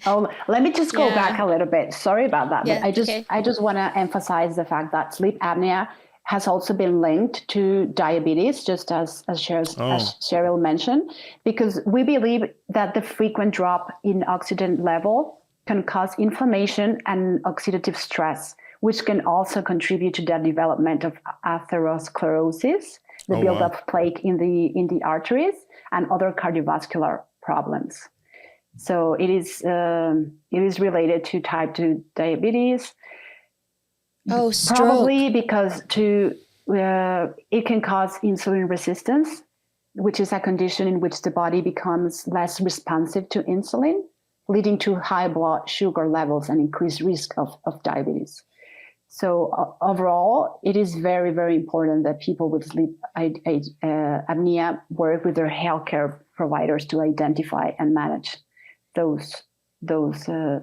Oh, let me just go Yeah. back a little bit. Sorry about that. Yeah, But okay. I just want to emphasize the fact that sleep apnea has also been linked to diabetes, just as Cheryl mentioned, because we believe that the frequent drop in oxygen level can cause inflammation and oxidative stress, which can also contribute to the development of atherosclerosis, the buildup of plaque in the arteries, and other cardiovascular problems. So it is related to type 2 diabetes. Oh, stroke. Probably because it can cause insulin resistance, which is a condition in which the body becomes less responsive to insulin, leading to high blood sugar levels and increased risk of diabetes. So overall, it is very, very important that people with sleep apnea work with their healthcare providers to identify and manage those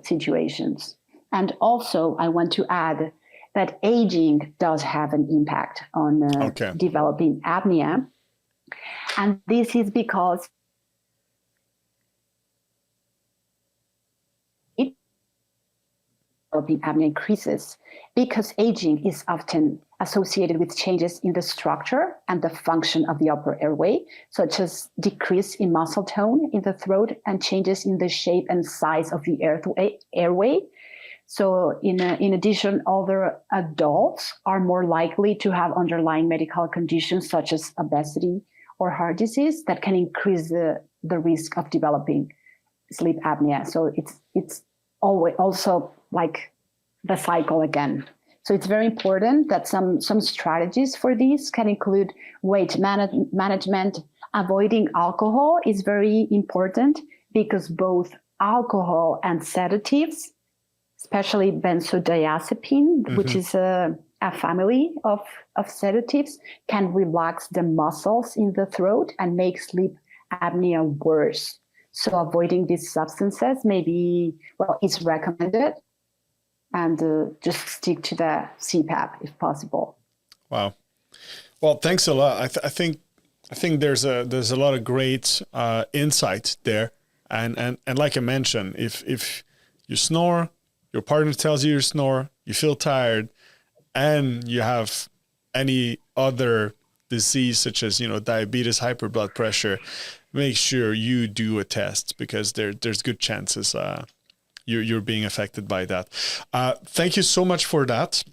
situations. And also, I want to add that aging does have an impact on developing apnea. And this is because developing apnea increases because aging is often associated with changes in the structure and the function of the upper airway, such as decrease in muscle tone in the throat and changes in the shape and size of the airway. So in addition, older adults are more likely to have underlying medical conditions such as obesity or heart disease that can increase the risk of developing sleep apnea. So it's always also like the cycle again. So it's very important that some strategies for this can include weight management. Avoiding alcohol is very important because both alcohol and sedatives, especially benzodiazepine, which is a family of sedatives, can relax the muscles in the throat and make sleep apnea worse. So avoiding these substances is recommended. and just stick to the CPAP if possible. Wow. Well, thanks a lot. I think there's a lot of great insight there, and like I mentioned, if you snore, your partner tells you snore, you feel tired, and you have any other disease such as diabetes, hyper blood pressure, make sure you do a test, because there's good chances you're being affected by that. Thank you so much for that.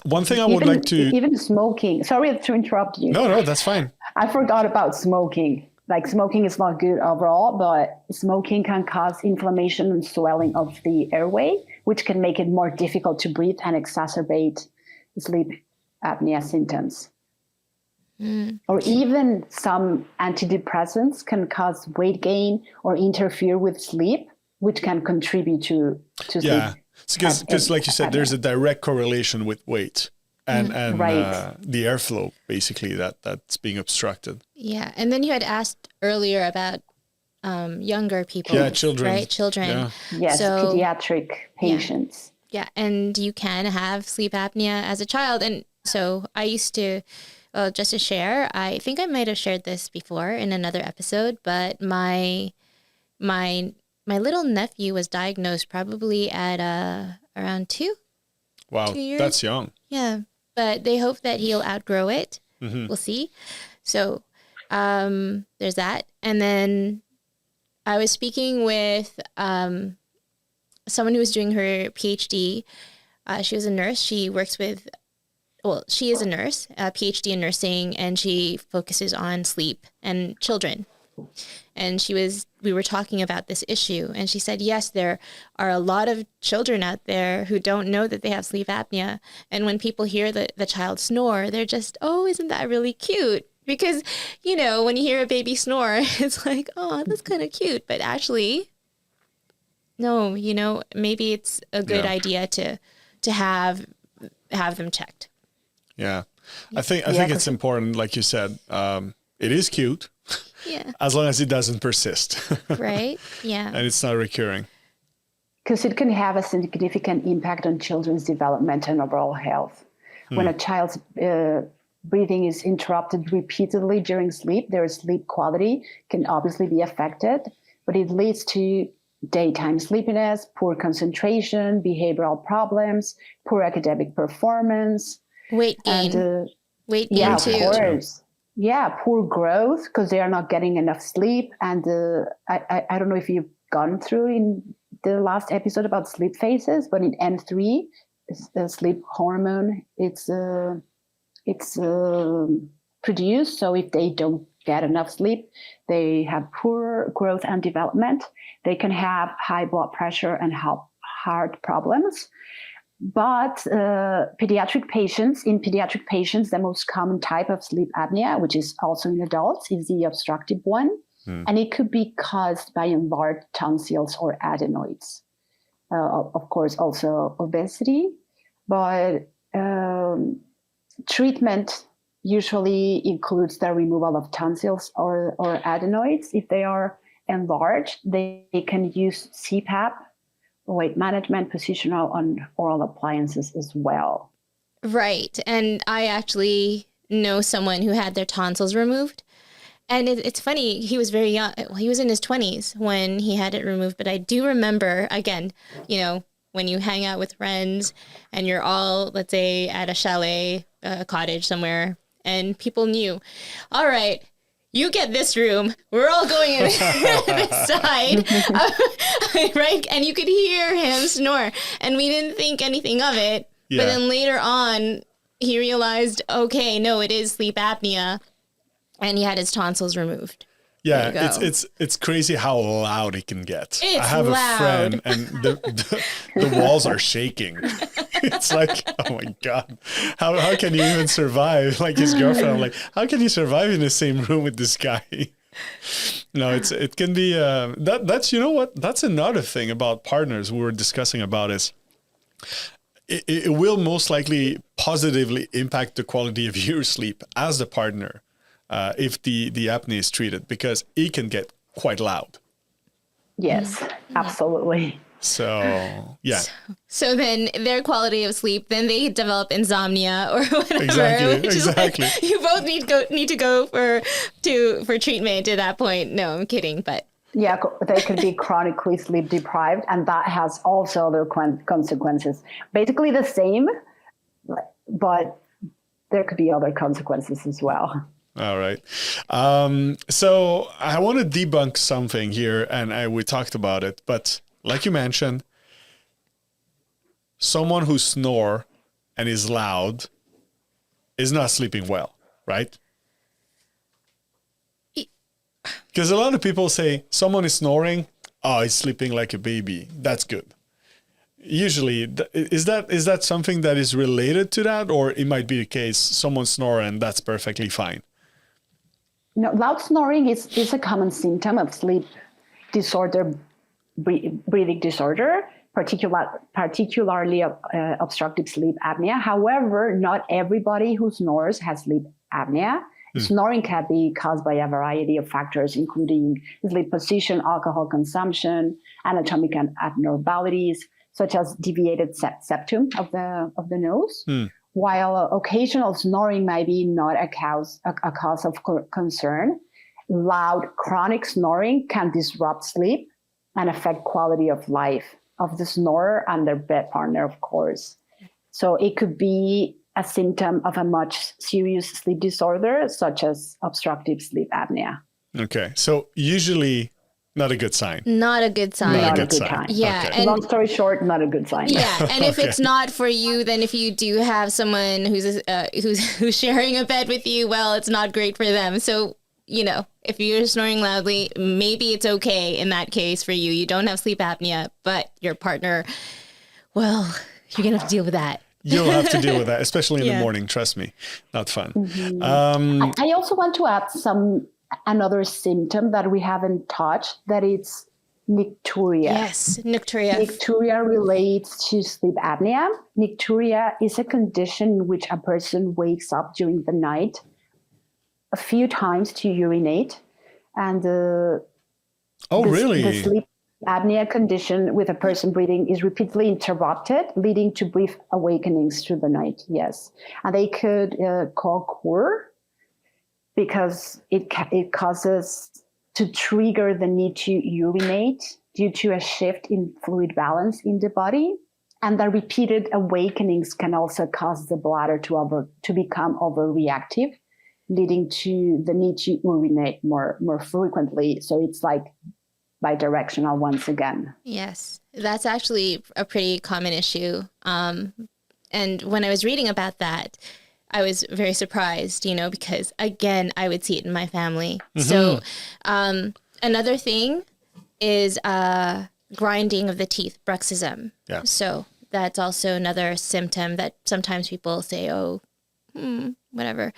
One thing I would like to... Even smoking. Sorry to interrupt you. No, that's fine. I forgot about smoking. Like, smoking is not good overall, but smoking can cause inflammation and swelling of the airway, which can make it more difficult to breathe and exacerbate sleep apnea symptoms. Or even some antidepressants can cause weight gain or interfere with sleep, which can contribute to sleep. Yeah, because like you said, there's a direct correlation with weight and the airflow, basically, that's being obstructed. Yeah, and then you had asked earlier about younger people. Yeah, children. Right, children. Yeah. Yes, so, pediatric patients. Yeah, and you can have sleep apnea as a child. And so I used to... Well, just to share, I think I might have shared this before in another episode, but my little nephew was diagnosed probably at around 2. Wow, 2 years. That's young. Yeah, but they hope that he'll outgrow it. Mm-hmm. We'll see. So there's that. And then I was speaking with someone who was doing her PhD. She was a nurse. She works with... Well, she is a nurse, a PhD in nursing, and she focuses on sleep and children. And we were talking about this issue, and she said, yes, there are a lot of children out there who don't know that they have sleep apnea. And when people hear the child snore, they're just, oh, isn't that really cute? Because, when you hear a baby snore, it's like, oh, that's kind of cute. But actually, no, maybe it's a good idea to have them checked. Yeah, I think it's important, like you said. It is cute, as long as it doesn't persist. Right. Yeah. And it's not recurring. Because it can have a significant impact on children's development and overall health. When a child's breathing is interrupted repeatedly during sleep, their sleep quality can obviously be affected, but it leads to daytime sleepiness, poor concentration, behavioral problems, poor academic performance. Weight gain. Weight gain too. Of course. Yeah, poor growth because they are not getting enough sleep. And I don't know if you've gone through in the last episode about sleep phases, but in M3, the sleep hormone, it's produced. So if they don't get enough sleep, they have poor growth and development. They can have high blood pressure and heart problems. But in pediatric patients, the most common type of sleep apnea, which is also in adults, is the obstructive one. And it could be caused by enlarged tonsils or adenoids. Of course, also obesity. But treatment usually includes the removal of tonsils or adenoids. If they are enlarged, they can use CPAP, weight management, positional on oral appliances as well. Right. And I actually know someone who had their tonsils removed. And it's funny, he was very young. He was in his 20s when he had it removed. But I do remember, again, when you hang out with friends and you're all, let's say, at a chalet, a cottage somewhere, and people knew, all right, you get this room. We're all going in this side, right? And you could hear him snore. And we didn't think anything of it. Yeah. But then later on, he realized, okay, no, it is sleep apnea. And he had his tonsils removed. Yeah, it's crazy how loud it can get. It's I have loud. A friend, and the walls are shaking. It's like, oh my God, how can you even survive? Like his girlfriend, I'm like, how can you survive in the same room with this guy? No, it can be that's that's another thing about partners we were discussing about is it will most likely positively impact the quality of your sleep as the partner. If the apnea is treated, because it can get quite loud. Yes, absolutely. So, yeah. So then their quality of sleep, then they develop insomnia or whatever. Exactly, which is like, exactly. you both need to go for treatment at that point. No, I'm kidding, but Yeah, they could be chronically sleep deprived, and that has also other consequences. Basically the same, but there could be other consequences as well. All right. So I want to debunk something here, and we talked about it, but like you mentioned, someone who snore and is loud is not sleeping well, right? Because a lot of people say someone is snoring, oh, he's sleeping like a baby. That's good. Usually, is that something that is related to that, or it might be the case someone snore and that's perfectly fine? No, loud snoring is a common symptom of sleep disorder, breathing disorder, particularly obstructive sleep apnea. However, not everybody who snores has sleep apnea. Snoring can be caused by a variety of factors, including sleep position, alcohol consumption, anatomic abnormalities, such as deviated septum of the nose. While occasional snoring may be not a cause of concern, loud chronic snoring can disrupt sleep and affect quality of life of the snorer and their bed partner, of course. So it could be a symptom of a much serious sleep disorder, such as obstructive sleep apnea. Okay, so usually not a good sign. not a good sign. Not a good sign. Yeah. Okay. And Long story short, not a good sign. yeah, and if Okay. it's not for you, then if you do have someone who's sharing a bed with you, well, it's not great for them. So, if you're snoring loudly, maybe it's okay in that case for you. You don't have sleep apnea, but your partner, well, you're gonna have to deal with that. You'll have to deal with that, especially in the Yeah. morning. Trust me, not fun. I also want to add another symptom that we haven't touched, that it's Nocturia. Yes, Nocturia. Nocturia relates to sleep apnea. Nocturia is a condition in which a person wakes up during the night a few times to urinate. And Oh, the really? sleep apnea condition with a person breathing is repeatedly interrupted, leading to brief awakenings through the night. Yes. And they could co-occur because it causes to trigger the need to urinate due to a shift in fluid balance in the body. And the repeated awakenings can also cause the bladder to become overreactive, leading to the need to urinate more frequently. So it's like bidirectional once again. Yes, that's actually a pretty common issue. And when I was reading about that, I was very surprised, because again, I would see it in my family. So another thing is grinding of the teeth, bruxism. Yeah. So that's also another symptom that sometimes people say, oh, whatever.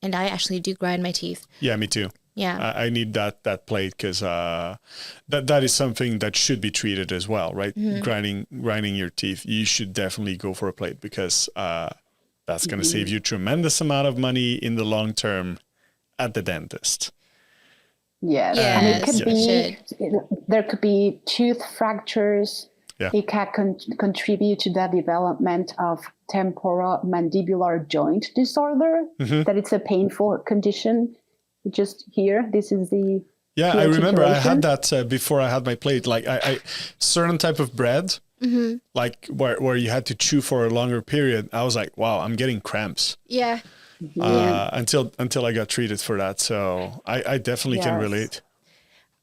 And I actually do grind my teeth. Yeah, me too. Yeah. I need that plate because that is something that should be treated as well, right? Grinding your teeth. You should definitely go for a plate because that's going to save you tremendous amount of money in the long term at the dentist. Yes. Yes, And it could it there could be tooth fractures. Yeah. It can contribute to the development of temporomandibular joint disorder. That it's a painful condition. Just here, this is the Yeah, I remember I articulation. had that before I had my plate. Like I certain type of bread, like where you had to chew for a longer period. I was like, wow, I'm getting cramps. Yeah. Until I got treated for that. So I definitely can Yes. relate.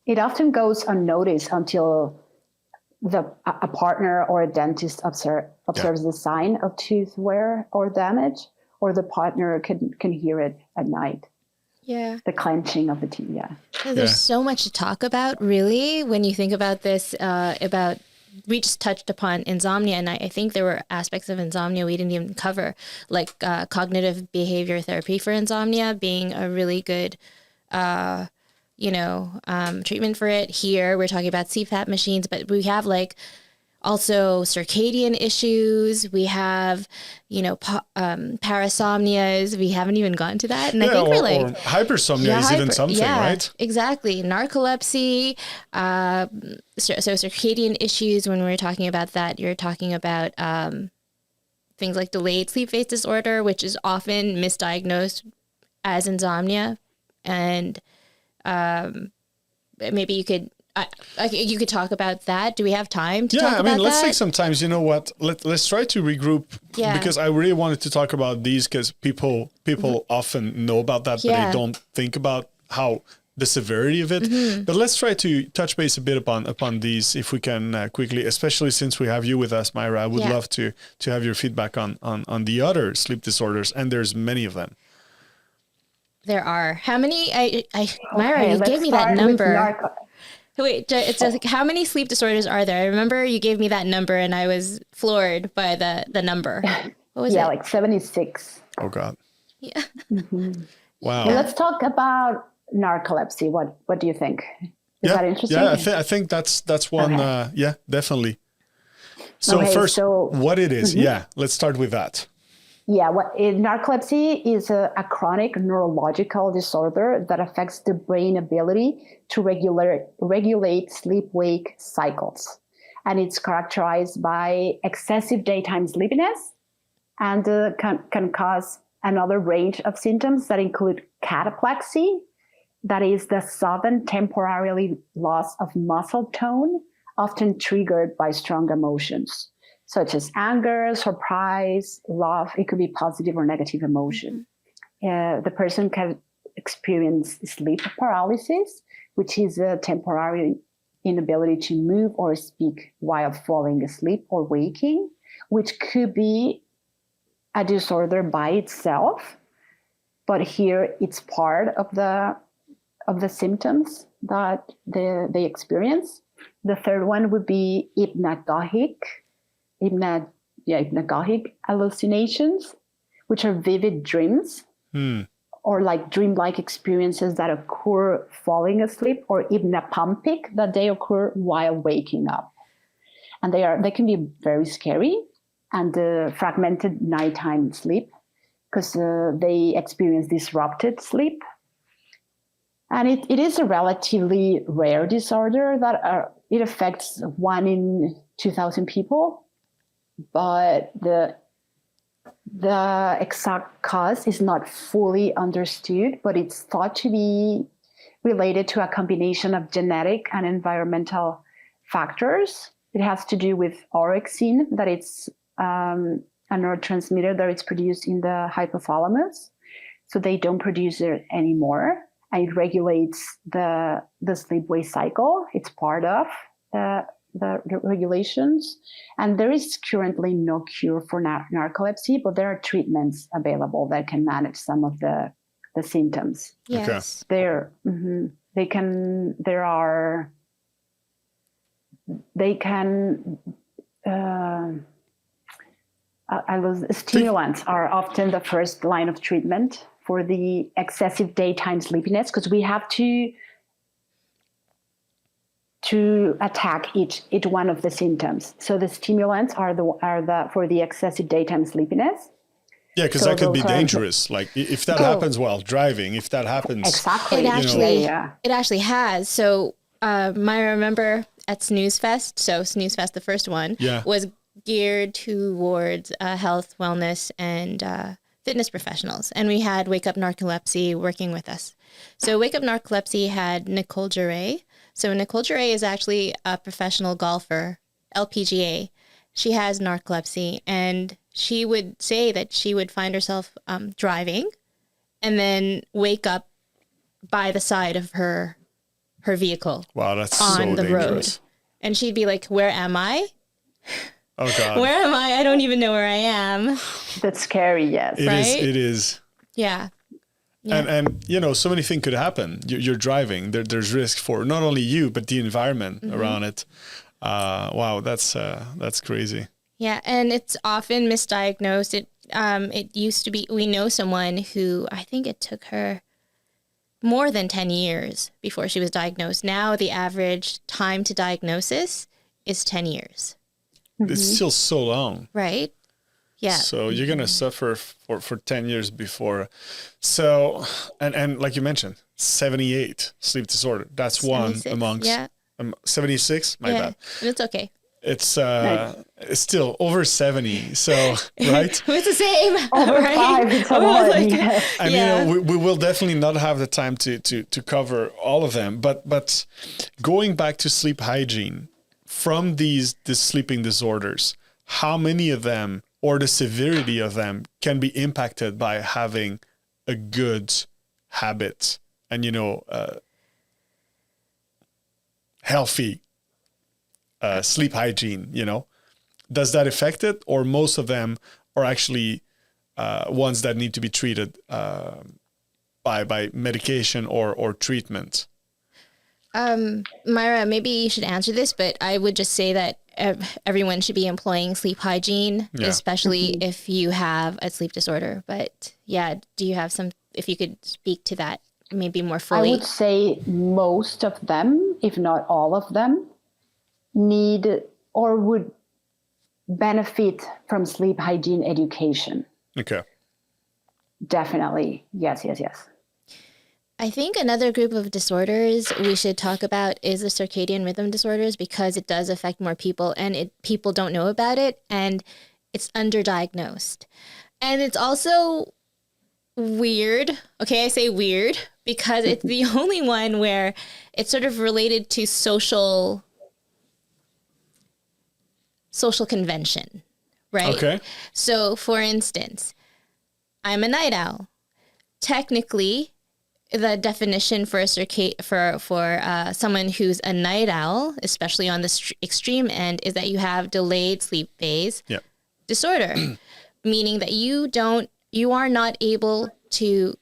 It often goes unnoticed until a partner or a dentist observes the sign of tooth wear or damage, or the partner can hear it at night. Yeah. The clenching of the teeth. Yeah. There's so much to talk about, really, when you think about this, we just touched upon insomnia, and I think there were aspects of insomnia we didn't even cover, like cognitive behavior therapy for insomnia being a really good, treatment for it. Here, we're talking about CPAP machines, but we have like also circadian issues. We have, parasomnias. We haven't even gotten to that. And I think we're like... Or hypersomnia is even something, right? Exactly. Narcolepsy. So circadian issues, when we're talking about that, you're talking about things like delayed sleep phase disorder, which is often misdiagnosed as insomnia. And maybe you could talk about that. Do we have time to talk about that? Yeah, let's take some time. You know what? Let's try to regroup because I really wanted to talk about these because people often know about that, but they don't think about how the severity of it. But let's try to touch base a bit upon these if we can quickly, especially since we have you with us, Mayra. I would love to have your feedback on the other sleep disorders, and there's many of them. There are. How many? Mayra, you gave me that number. Wait, it's like, how many sleep disorders are there? I remember you gave me that number and I was floored by the number. What was it? Yeah, like 76. Oh, God. Yeah. Wow. Well, let's talk about narcolepsy. What do you think? Is that interesting? Yeah, I think that's one. Okay. Yeah, definitely. First, what it is. Yeah, let's start with that. Yeah, narcolepsy is a chronic neurological disorder that affects the brain ability to regulate sleep-wake cycles. And it's characterized by excessive daytime sleepiness and can cause another range of symptoms that include cataplexy, that is the sudden temporary loss of muscle tone, often triggered by strong emotions, such as anger, surprise, love. It could be positive or negative emotion. The person can experience sleep paralysis, which is a temporary inability to move or speak while falling asleep or waking, which could be a disorder by itself. But here it's part of the symptoms that they experience. The third one would be hypnagogic hallucinations, which are vivid dreams or like dreamlike experiences that occur falling asleep, or hypnopompic, that they occur while waking up. And they can be very scary, and fragmented nighttime sleep, because they experience disrupted sleep. And it is a relatively rare disorder that it affects 1 in 2,000 people. But the exact cause is not fully understood, but it's thought to be related to a combination of genetic and environmental factors. It has to do with orexin, that it's a neurotransmitter that is produced in the hypothalamus. So they don't produce it anymore. And it regulates the sleep-wake cycle. It's part of the regulations. And there is currently no cure for narcolepsy, but there are treatments available that can manage some of the symptoms. Yes. Okay. Stimulants are often the first line of treatment for the excessive daytime sleepiness, because we have to attack each one of the symptoms. So the stimulants are the for the excessive daytime sleepiness. Yeah, because that could be dangerous. Like if that happens while driving, if that happens, exactly. It actually has. So I remember at Snooze Fest. So Snooze Fest, the first one, was geared towards health, wellness, and fitness professionals. And we had Wake Up Narcolepsy working with us. So Wake Up Narcolepsy had Nicole Duray. So Nicole Duray is actually a professional golfer, LPGA. She has narcolepsy, and she would say that she would find herself driving and then wake up by the side of her vehicle. Wow, that's on so the dangerous. road. And she'd be like, "Where am I? Oh, God. Where am I? I don't even know where I am." That's scary, yes. It is. Yeah. And so many things could happen. You're driving. There's risk for not only you, but the environment around it. Wow, that's crazy. Yeah, and it's often misdiagnosed. It used to be, we know someone who, I think it took her more than 10 years before she was diagnosed. Now the average time to diagnosis is 10 years. it's still so long. Right. Yeah. So you're going to suffer for 10 years before. So, and like you mentioned, 78 sleep disorder. That's one 76, amongst 76. My bad. It's okay. It's still over 70. So, right? It's the same. Over right? 5, it's a lot. Like, Yeah. And you know, we will definitely not have the time to cover all of them. But going back to sleep hygiene, from these sleeping disorders, how many of them or the severity of them can be impacted by having a good habit and, you know, healthy sleep hygiene, you know? Does that affect it, or most of them are actually ones that need to be treated by medication or treatment? Mayra, maybe you should answer this, but I would just say that everyone should be employing sleep hygiene, especially if you have a sleep disorder. But yeah, do you have some, if you could speak to that maybe more fully? I would say most of them, if not all of them, need or would benefit from sleep hygiene education. Okay. Definitely. Yes. I think another group of disorders we should talk about is the circadian rhythm disorders, because it does affect more people and people don't know about it, and it's underdiagnosed. And it's also weird. Okay, I say weird because it's the only one where it's sort of related to social convention, right? Okay. So, for instance, I'm a night owl. Technically, the definition for someone who's a night owl, especially on the extreme end, is that you have delayed sleep phase disorder, meaning that you are not able to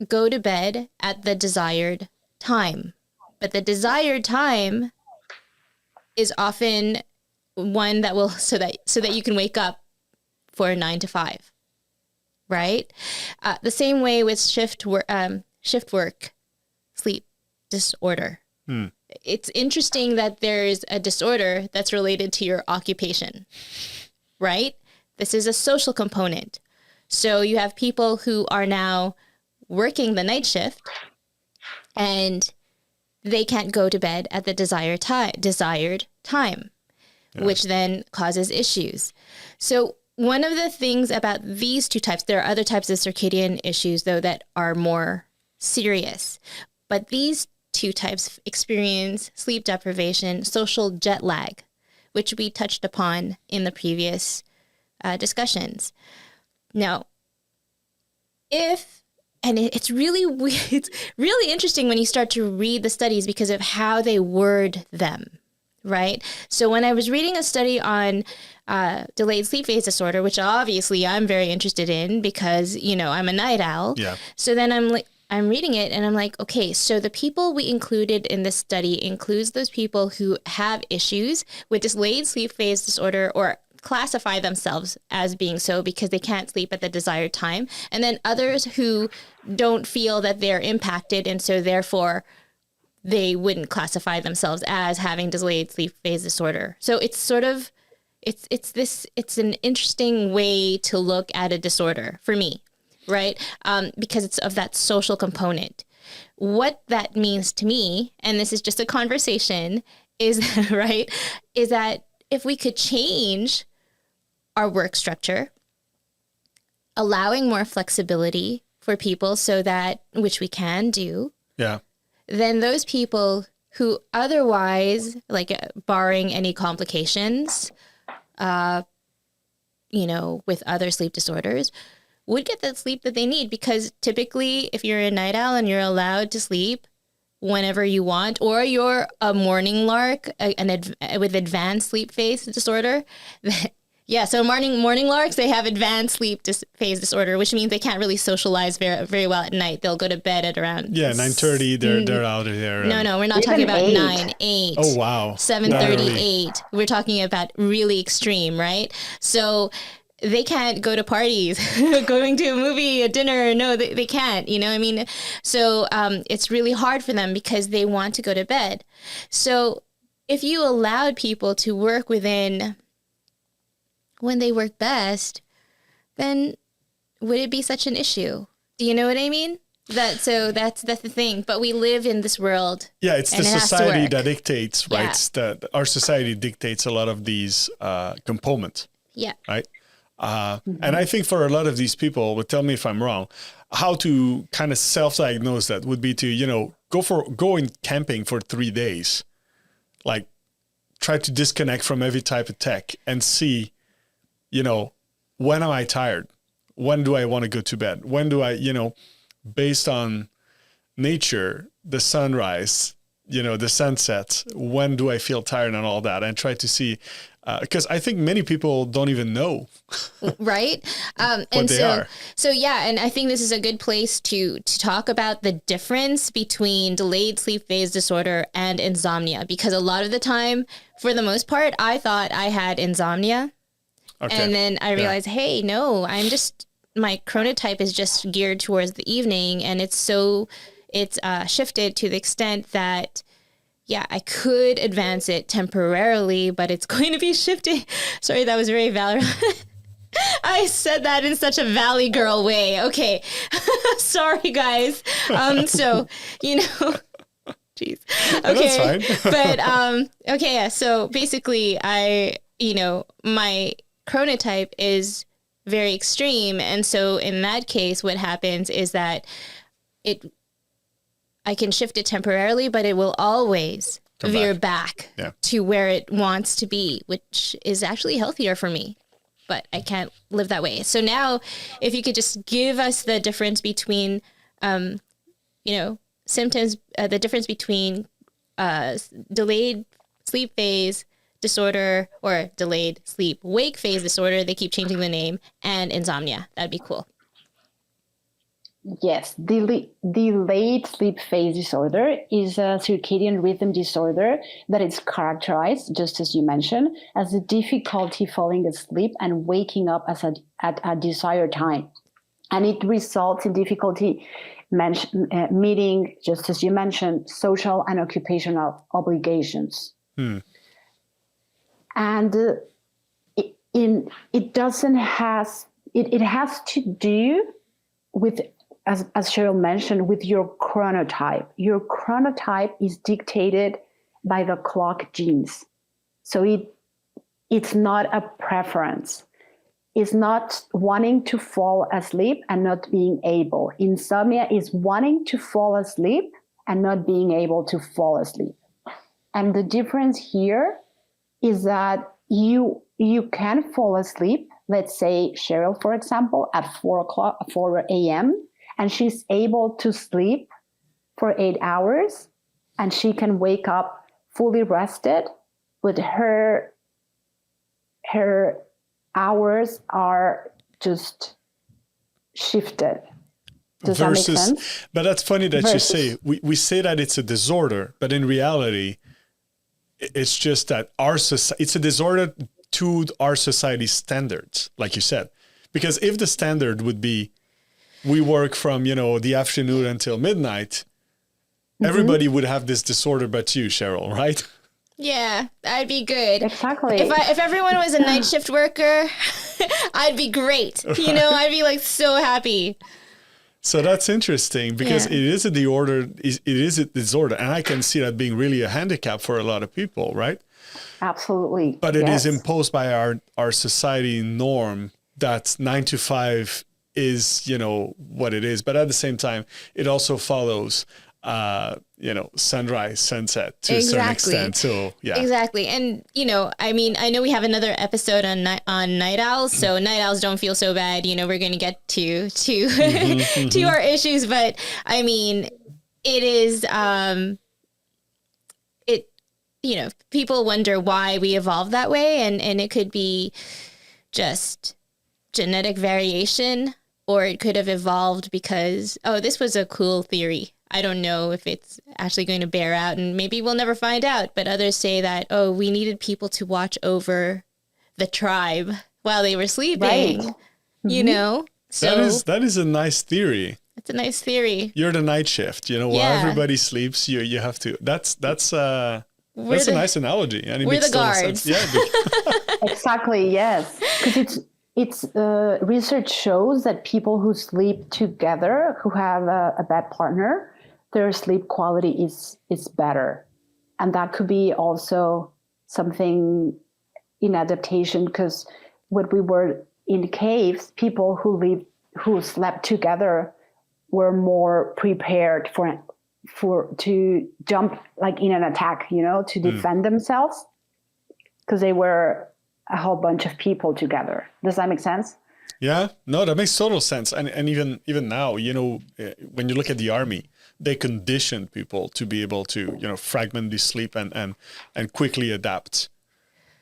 go to bed at the desired time. But the desired time is often one that will so that you can wake up for 9 to 5, right? The same way with shift work sleep disorder. It's interesting that there's a disorder that's related to your occupation, right? This is a social component. So you have people who are now working the night shift and they can't go to bed at the desired time, which then causes issues. So one of the things about these two types, there are other types of circadian issues though that are more serious, but these two types experience sleep deprivation, social jet lag, which we touched upon in the previous discussions. Now, it's really interesting when you start to read the studies because of how they word them, right? So when I was reading a study on delayed sleep phase disorder, which obviously I'm very interested in because, you know, I'm a night owl. Yeah. So then I'm reading it and I'm like, okay, so the people we included in this study includes those people who have issues with delayed sleep phase disorder or classify themselves as being so because they can't sleep at the desired time. And then others who don't feel that they're impacted and so therefore they wouldn't classify themselves as having delayed sleep phase disorder. So it's sort of, it's an interesting way to look at a disorder for me, right? Because it's of that social component. What that means to me, and this is just a conversation, is right, is that if we could change our work structure, allowing more flexibility for people so that, which we can do, then those people who otherwise, like barring any complications, you know, with other sleep disorders, would get the sleep that they need. Because typically if you're a night owl and you're allowed to sleep whenever you want, or you're a morning lark with advanced sleep phase disorder, so morning larks, they have advanced sleep phase disorder, which means they can't really socialize very, very well at night. They'll go to bed at around 9:30. They're out of there. No, we're not talking about 9, 8. Oh wow, 7:30, 8. We're talking about really extreme, right? So they can't go to parties, going to a movie, a dinner. No, they can't, you know what I mean? So it's really hard for them because they want to go to bed. So if you allowed people to work within when they work best, then would it be such an issue? Do you know what I mean? That's the thing. But we live in this world. Yeah, it's the and it has to society work. that dictates, right? Yeah. That our society dictates a lot of these components, Yeah. right? And I think for a lot of these people, but tell me if I'm wrong, how to kind of self-diagnose that would be to, you know, go in camping for 3 days, like try to disconnect from every type of tech and see, you know, when am I tired? When do I want to go to bed? When do I, you know, based on nature, the sunrise, you know, the sunset, when do I feel tired and all that? And try to see, because I think many people don't even know. Right. What And they so, are. so yeah, and I think this is a good place to talk about the difference between delayed sleep phase disorder and insomnia, because a lot of the time, for the most part, I thought I had insomnia. Okay. And then I realized, hey, no, my chronotype is just geared towards the evening, and it's shifted to the extent that, yeah, I could advance it temporarily, but it's going to be shifting. Sorry, that was very Valerie. I said that in such a Valley girl way. Okay. Sorry, guys. So, you know, jeez. Okay. That's fine. But, okay. Yeah. So basically my chronotype is very extreme. And so in that case, what happens is that I can shift it temporarily, but it will always veer back to where it wants to be, which is actually healthier for me. But I can't live that way. So now, if you could just give us the difference between, symptoms, the difference between delayed sleep phase disorder or delayed sleep wake phase disorder, they keep changing the name, and insomnia. That'd be cool. Yes, delayed sleep phase disorder is a circadian rhythm disorder that is characterized, just as you mentioned, as a difficulty falling asleep and waking up at a desired time. And it results in difficulty meeting, just as you mentioned, social and occupational obligations. And it has to do with, as Cheryl mentioned, with your chronotype. Your chronotype is dictated by the clock genes. So it's not a preference. It's not wanting to fall asleep and not being able. Insomnia is wanting to fall asleep and not being able to fall asleep. And the difference here is that you can fall asleep. Let's say Cheryl, for example, at 4 a.m., and she's able to sleep for 8 hours, and she can wake up fully rested, but her hours are just shifted. Does that make sense? But that's funny that you say, we say that it's a disorder, but in reality, it's just that it's a disorder to our society's standards, like you said. Because if the standard would be, we work from, the afternoon until midnight, everybody would have this disorder but you, Cheryl, right? Yeah, that'd be good. Exactly. If everyone was a night shift worker, I'd be great. I'd be like so happy. So that's interesting because it is a disorder. It is a disorder, and I can see that being really a handicap for a lot of people, right? Absolutely. But it is imposed by our society norm that 9 to 5 is, what it is. But at the same time, it also follows, sunrise, sunset to a certain extent. So, yeah. Exactly. And, I know we have another episode on night owls. So night owls don't feel so bad. We're going to get to to our issues. But, it is, people wonder why we evolved that way. And it could be just genetic variation, or it could have evolved because, this was a cool theory. I don't know if it's actually going to bear out, and maybe we'll never find out. But others say that, we needed people to watch over the tribe while they were sleeping, right. So that is a nice theory. It's a nice theory. You're the night shift, while everybody sleeps, you have to. That's a nice analogy. And it we're makes the total guards. sense. Yeah. Exactly, yes. Because it's research shows that people who sleep together, who have a bad partner, their sleep quality is better. And that could be also something in adaptation, because when we were in caves, people who slept together were more prepared to jump like in an attack, to defend themselves, because they were a whole bunch of people together. Does that make sense? Yeah, no, that makes total sense. And even now, when you look at the army, they condition people to be able to, fragment the sleep and quickly adapt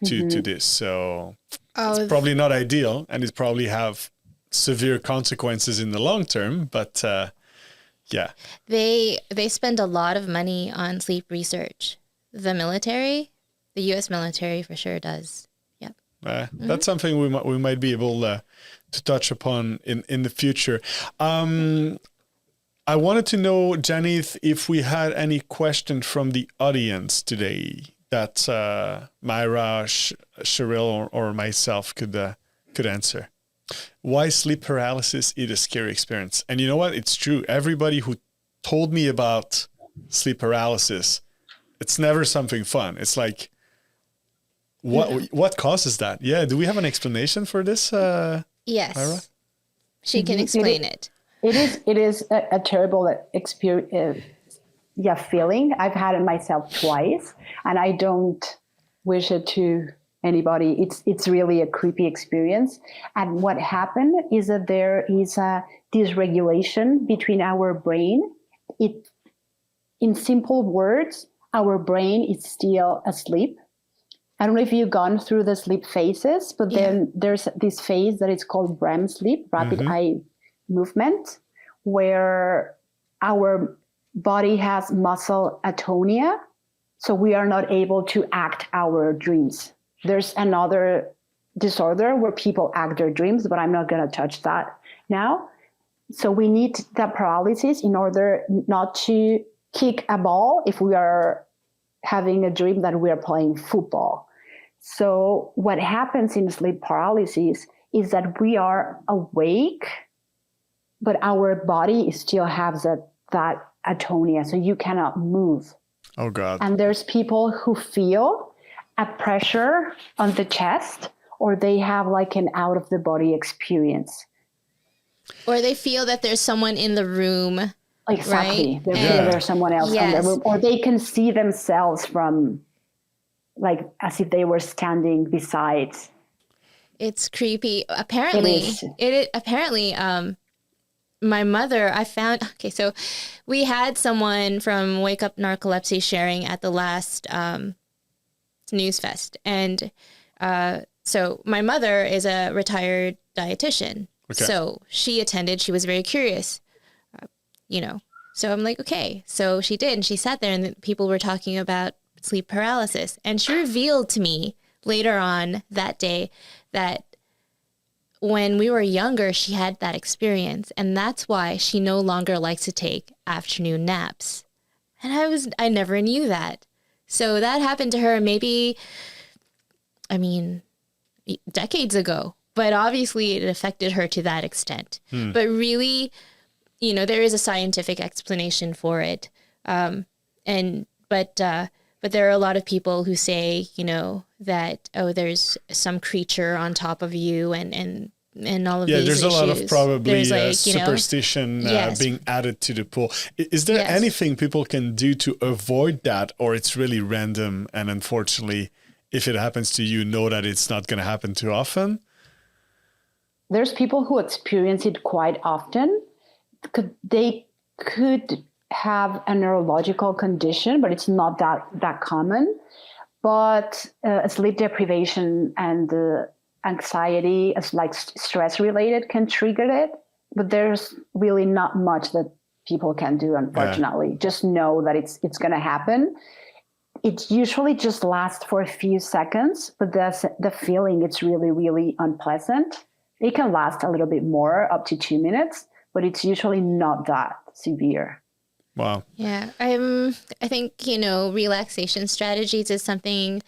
to this. So it's probably not ideal, and it probably have severe consequences in the long term, but yeah. They spend a lot of money on sleep research. The military, the U.S. military for sure does. Yep. That's something we might be able to touch upon in the future. I wanted to know, Janith, if we had any question from the audience today that Mayra, Cheryl, or myself could answer. Why sleep paralysis is a scary experience? And you know what? It's true. Everybody who told me about sleep paralysis, it's never something fun. It's like, what causes that? Yeah. Do we have an explanation for this? Yes. Mayra? She can explain it. It is a terrible experience. Feeling. I've had it myself twice, and I don't wish it to anybody. It's really a creepy experience. And what happened is that there is a dysregulation between our brain. In simple words, our brain is still asleep. I don't know if you've gone through the sleep phases, but then there's this phase that is called REM sleep, rapid eye movement, where our body has muscle atonia, so we are not able to act our dreams. There's another disorder where people act their dreams, but I'm not going to touch that now. So we need that paralysis in order not to kick a ball if we are having a dream that we are playing football. So what happens in sleep paralysis is that we are awake, but our body still has that atonia, so you cannot move. Oh, God. And there's people who feel a pressure on the chest, or they have like an out-of-the-body experience. Or they feel that there's someone in the room. Exactly. Right? They feel there's someone else in the room. Or they can see themselves from, like, as if they were standing beside. It's creepy. Apparently, my mother, so we had someone from Wake Up Narcolepsy sharing at the last News Fest. And so my mother is a retired dietitian. Okay. So she attended. She was very curious, So I'm like, okay. So she did. And she sat there and people were talking about sleep paralysis. And she revealed to me later on that day that when we were younger, she had that experience, and that's why she no longer likes to take afternoon naps. And I never knew that. So that happened to her decades ago, but obviously it affected her to that extent. But really, there is a scientific explanation for it. But there are a lot of people who say, that, there's some creature on top of you and all of these issues. There's a lot of probably superstition being added to the pool. Is there anything people can do to avoid that, or it's really random, and unfortunately, if it happens to you, know that it's not going to happen too often? There's people who experience it quite often. They could have a neurological condition, but it's not that common. But sleep deprivation and anxiety, as like stress related, can trigger it. But there's really not much that people can do, unfortunately. Just know that it's going to happen. It usually just lasts for a few seconds, but the feeling, it's really, really unpleasant. It can last a little bit more, up to 2 minutes, but it's usually not that severe. Wow. Yeah. I think, relaxation strategies is something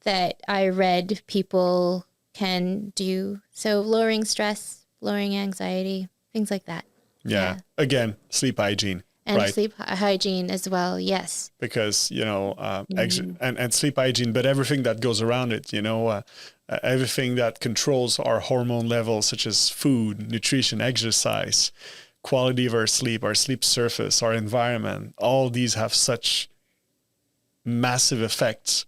that I read people can do. So lowering stress, lowering anxiety, things like that. Yeah. Again, sleep hygiene. And right? sleep hygiene as well, yes. Because, and sleep hygiene, but everything that goes around it, everything that controls our hormone levels, such as food, nutrition, exercise, quality of our sleep surface, our environment, all these have such massive effects.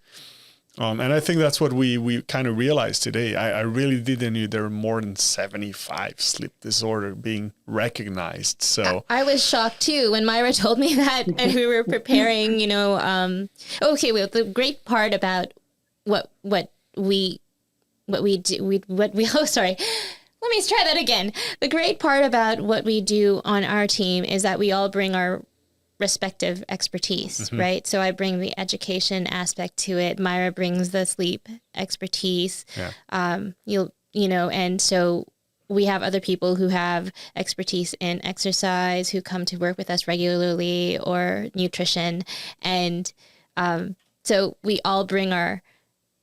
And I think that's what we kind of realized today. I really didn't know there were more than 75 sleep disorder being recognized. So I was shocked too when Mayra told me that, and we were preparing, okay, well, the great part about what we do, oh, sorry. Let me try that again. The great part about what we do on our team is that we all bring our respective expertise, right? So I bring the education aspect to it. Mayra brings the sleep expertise. Yeah. And so we have other people who have expertise in exercise who come to work with us regularly, or nutrition. And so we all bring our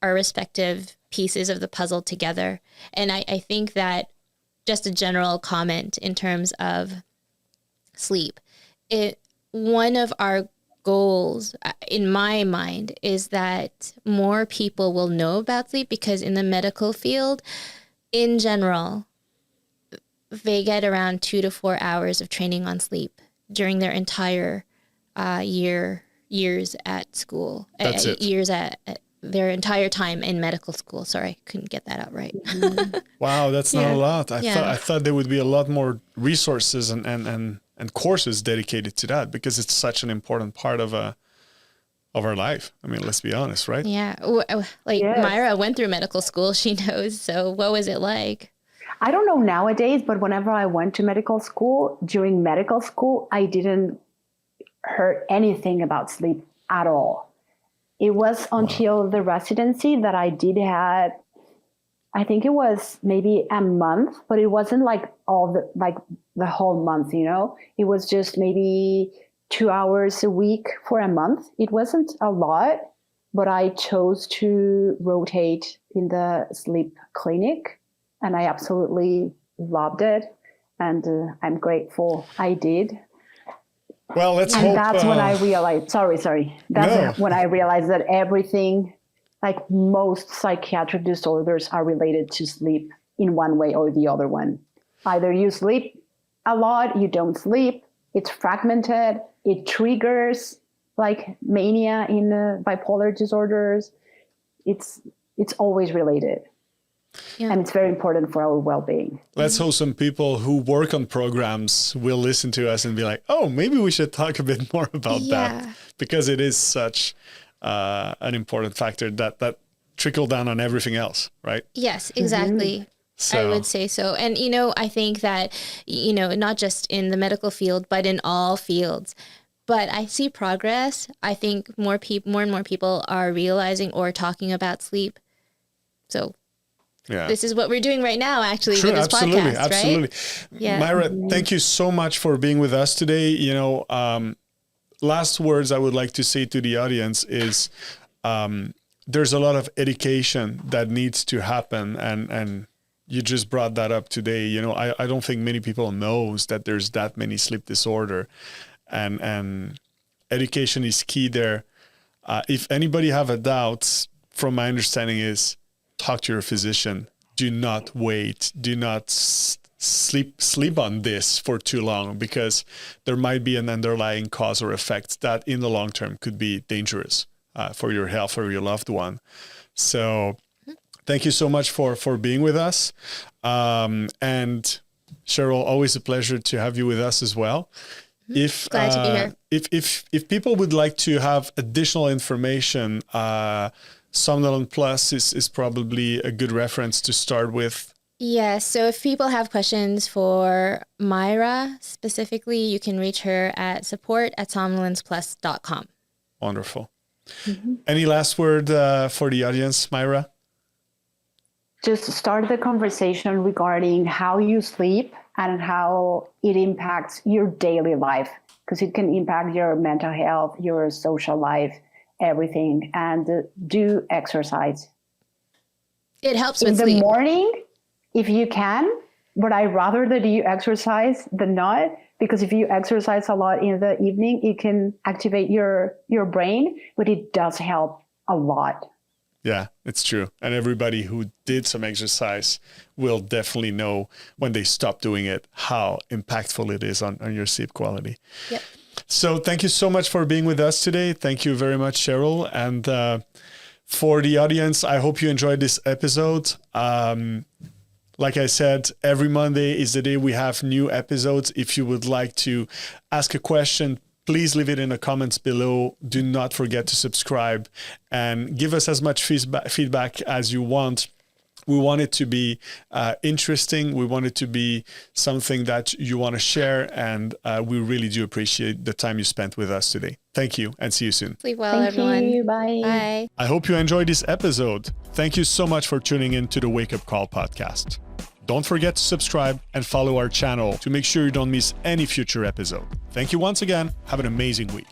respective pieces of the puzzle together. And I think that, just a general comment in terms of sleep, one of our goals in my mind is that more people will know about sleep, because in the medical field, in general, they get around 2 to 4 hours of training on sleep during their entire years at school. That's it. Years at their entire time in medical school. Sorry, couldn't get that out right. Wow, that's not a lot. Yeah. I thought there would be a lot more resources and courses dedicated to that, because it's such an important part of our life. I mean, let's be honest, right? Yeah. Mayra went through medical school. She knows. So what was it like? I don't know nowadays, but whenever I went to medical school, during medical school, I didn't hear anything about sleep at all. It was until the residency that I did have, I think it was maybe a month, but it wasn't like the whole month, It was just maybe 2 hours a week for a month. It wasn't a lot, but I chose to rotate in the sleep clinic, and I absolutely loved it. And I'm grateful I did. Well, let's hope. And that's when I realized, when I realized that everything, like most psychiatric disorders, are related to sleep in one way or the other one. Either you sleep a lot, you don't sleep, it's fragmented, it triggers like mania in bipolar disorders. It's always related. Yeah. And it's very important for our well-being. Let's hope some people who work on programs will listen to us and be like, oh, maybe we should talk a bit more about that, because it is such an important factor that trickle down on everything else, right? Yes, exactly. So. I would say so. And, I think that, not just in the medical field, but in all fields. But I see progress. I think more and more people are realizing or talking about sleep. So this is what we're doing right now, actually, with this podcast, right? Absolutely. Yeah. Mayra, thank you so much for being with us today. Last words I would like to say to the audience is there's a lot of education that needs to happen, and you just brought that up today. I don't think many people knows that there's that many sleep disorder, and education is key there. If anybody have a doubt, from my understanding is, talk to your physician. Do not wait. Do not sleep on this for too long, because there might be an underlying cause or effect that in the long term could be dangerous for your health or your loved one. So thank you so much for being with us. And Cheryl, always a pleasure to have you with us as well. Glad to be here. If people would like to have additional information, Somnolent Plus is probably a good reference to start with. Yes. So if people have questions for Mayra specifically, you can reach her at support@somnolenceplus.com. Wonderful. Any last word for the audience, Mayra? Just start the conversation regarding how you sleep and how it impacts your daily life, because it can impact your mental health, your social life, everything, and do exercise. It helps In with the sleep. morning, if you can, but I rather that you exercise than not, because if you exercise a lot in the evening, it can activate your brain, but it does help a lot. Yeah, it's true. And everybody who did some exercise will definitely know when they stop doing it, how impactful it is on your sleep quality. Yep. So thank you so much for being with us today. Thank you very much, Cheryl. And for the audience, I hope you enjoyed this episode. Like I said, every Monday is the day we have new episodes. If you would like to ask a question, please leave it in the comments below. Do not forget to subscribe and give us as much feedback as you want. We want it to be interesting. We want it to be something that you want to share. And we really do appreciate the time you spent with us today. Thank you and see you soon. Sleep well, Thank everyone. you. Bye. Bye. I hope you enjoyed this episode. Thank you so much for tuning in to the Wake Up Call podcast. Don't forget to subscribe and follow our channel to make sure you don't miss any future episode. Thank you once again. Have an amazing week.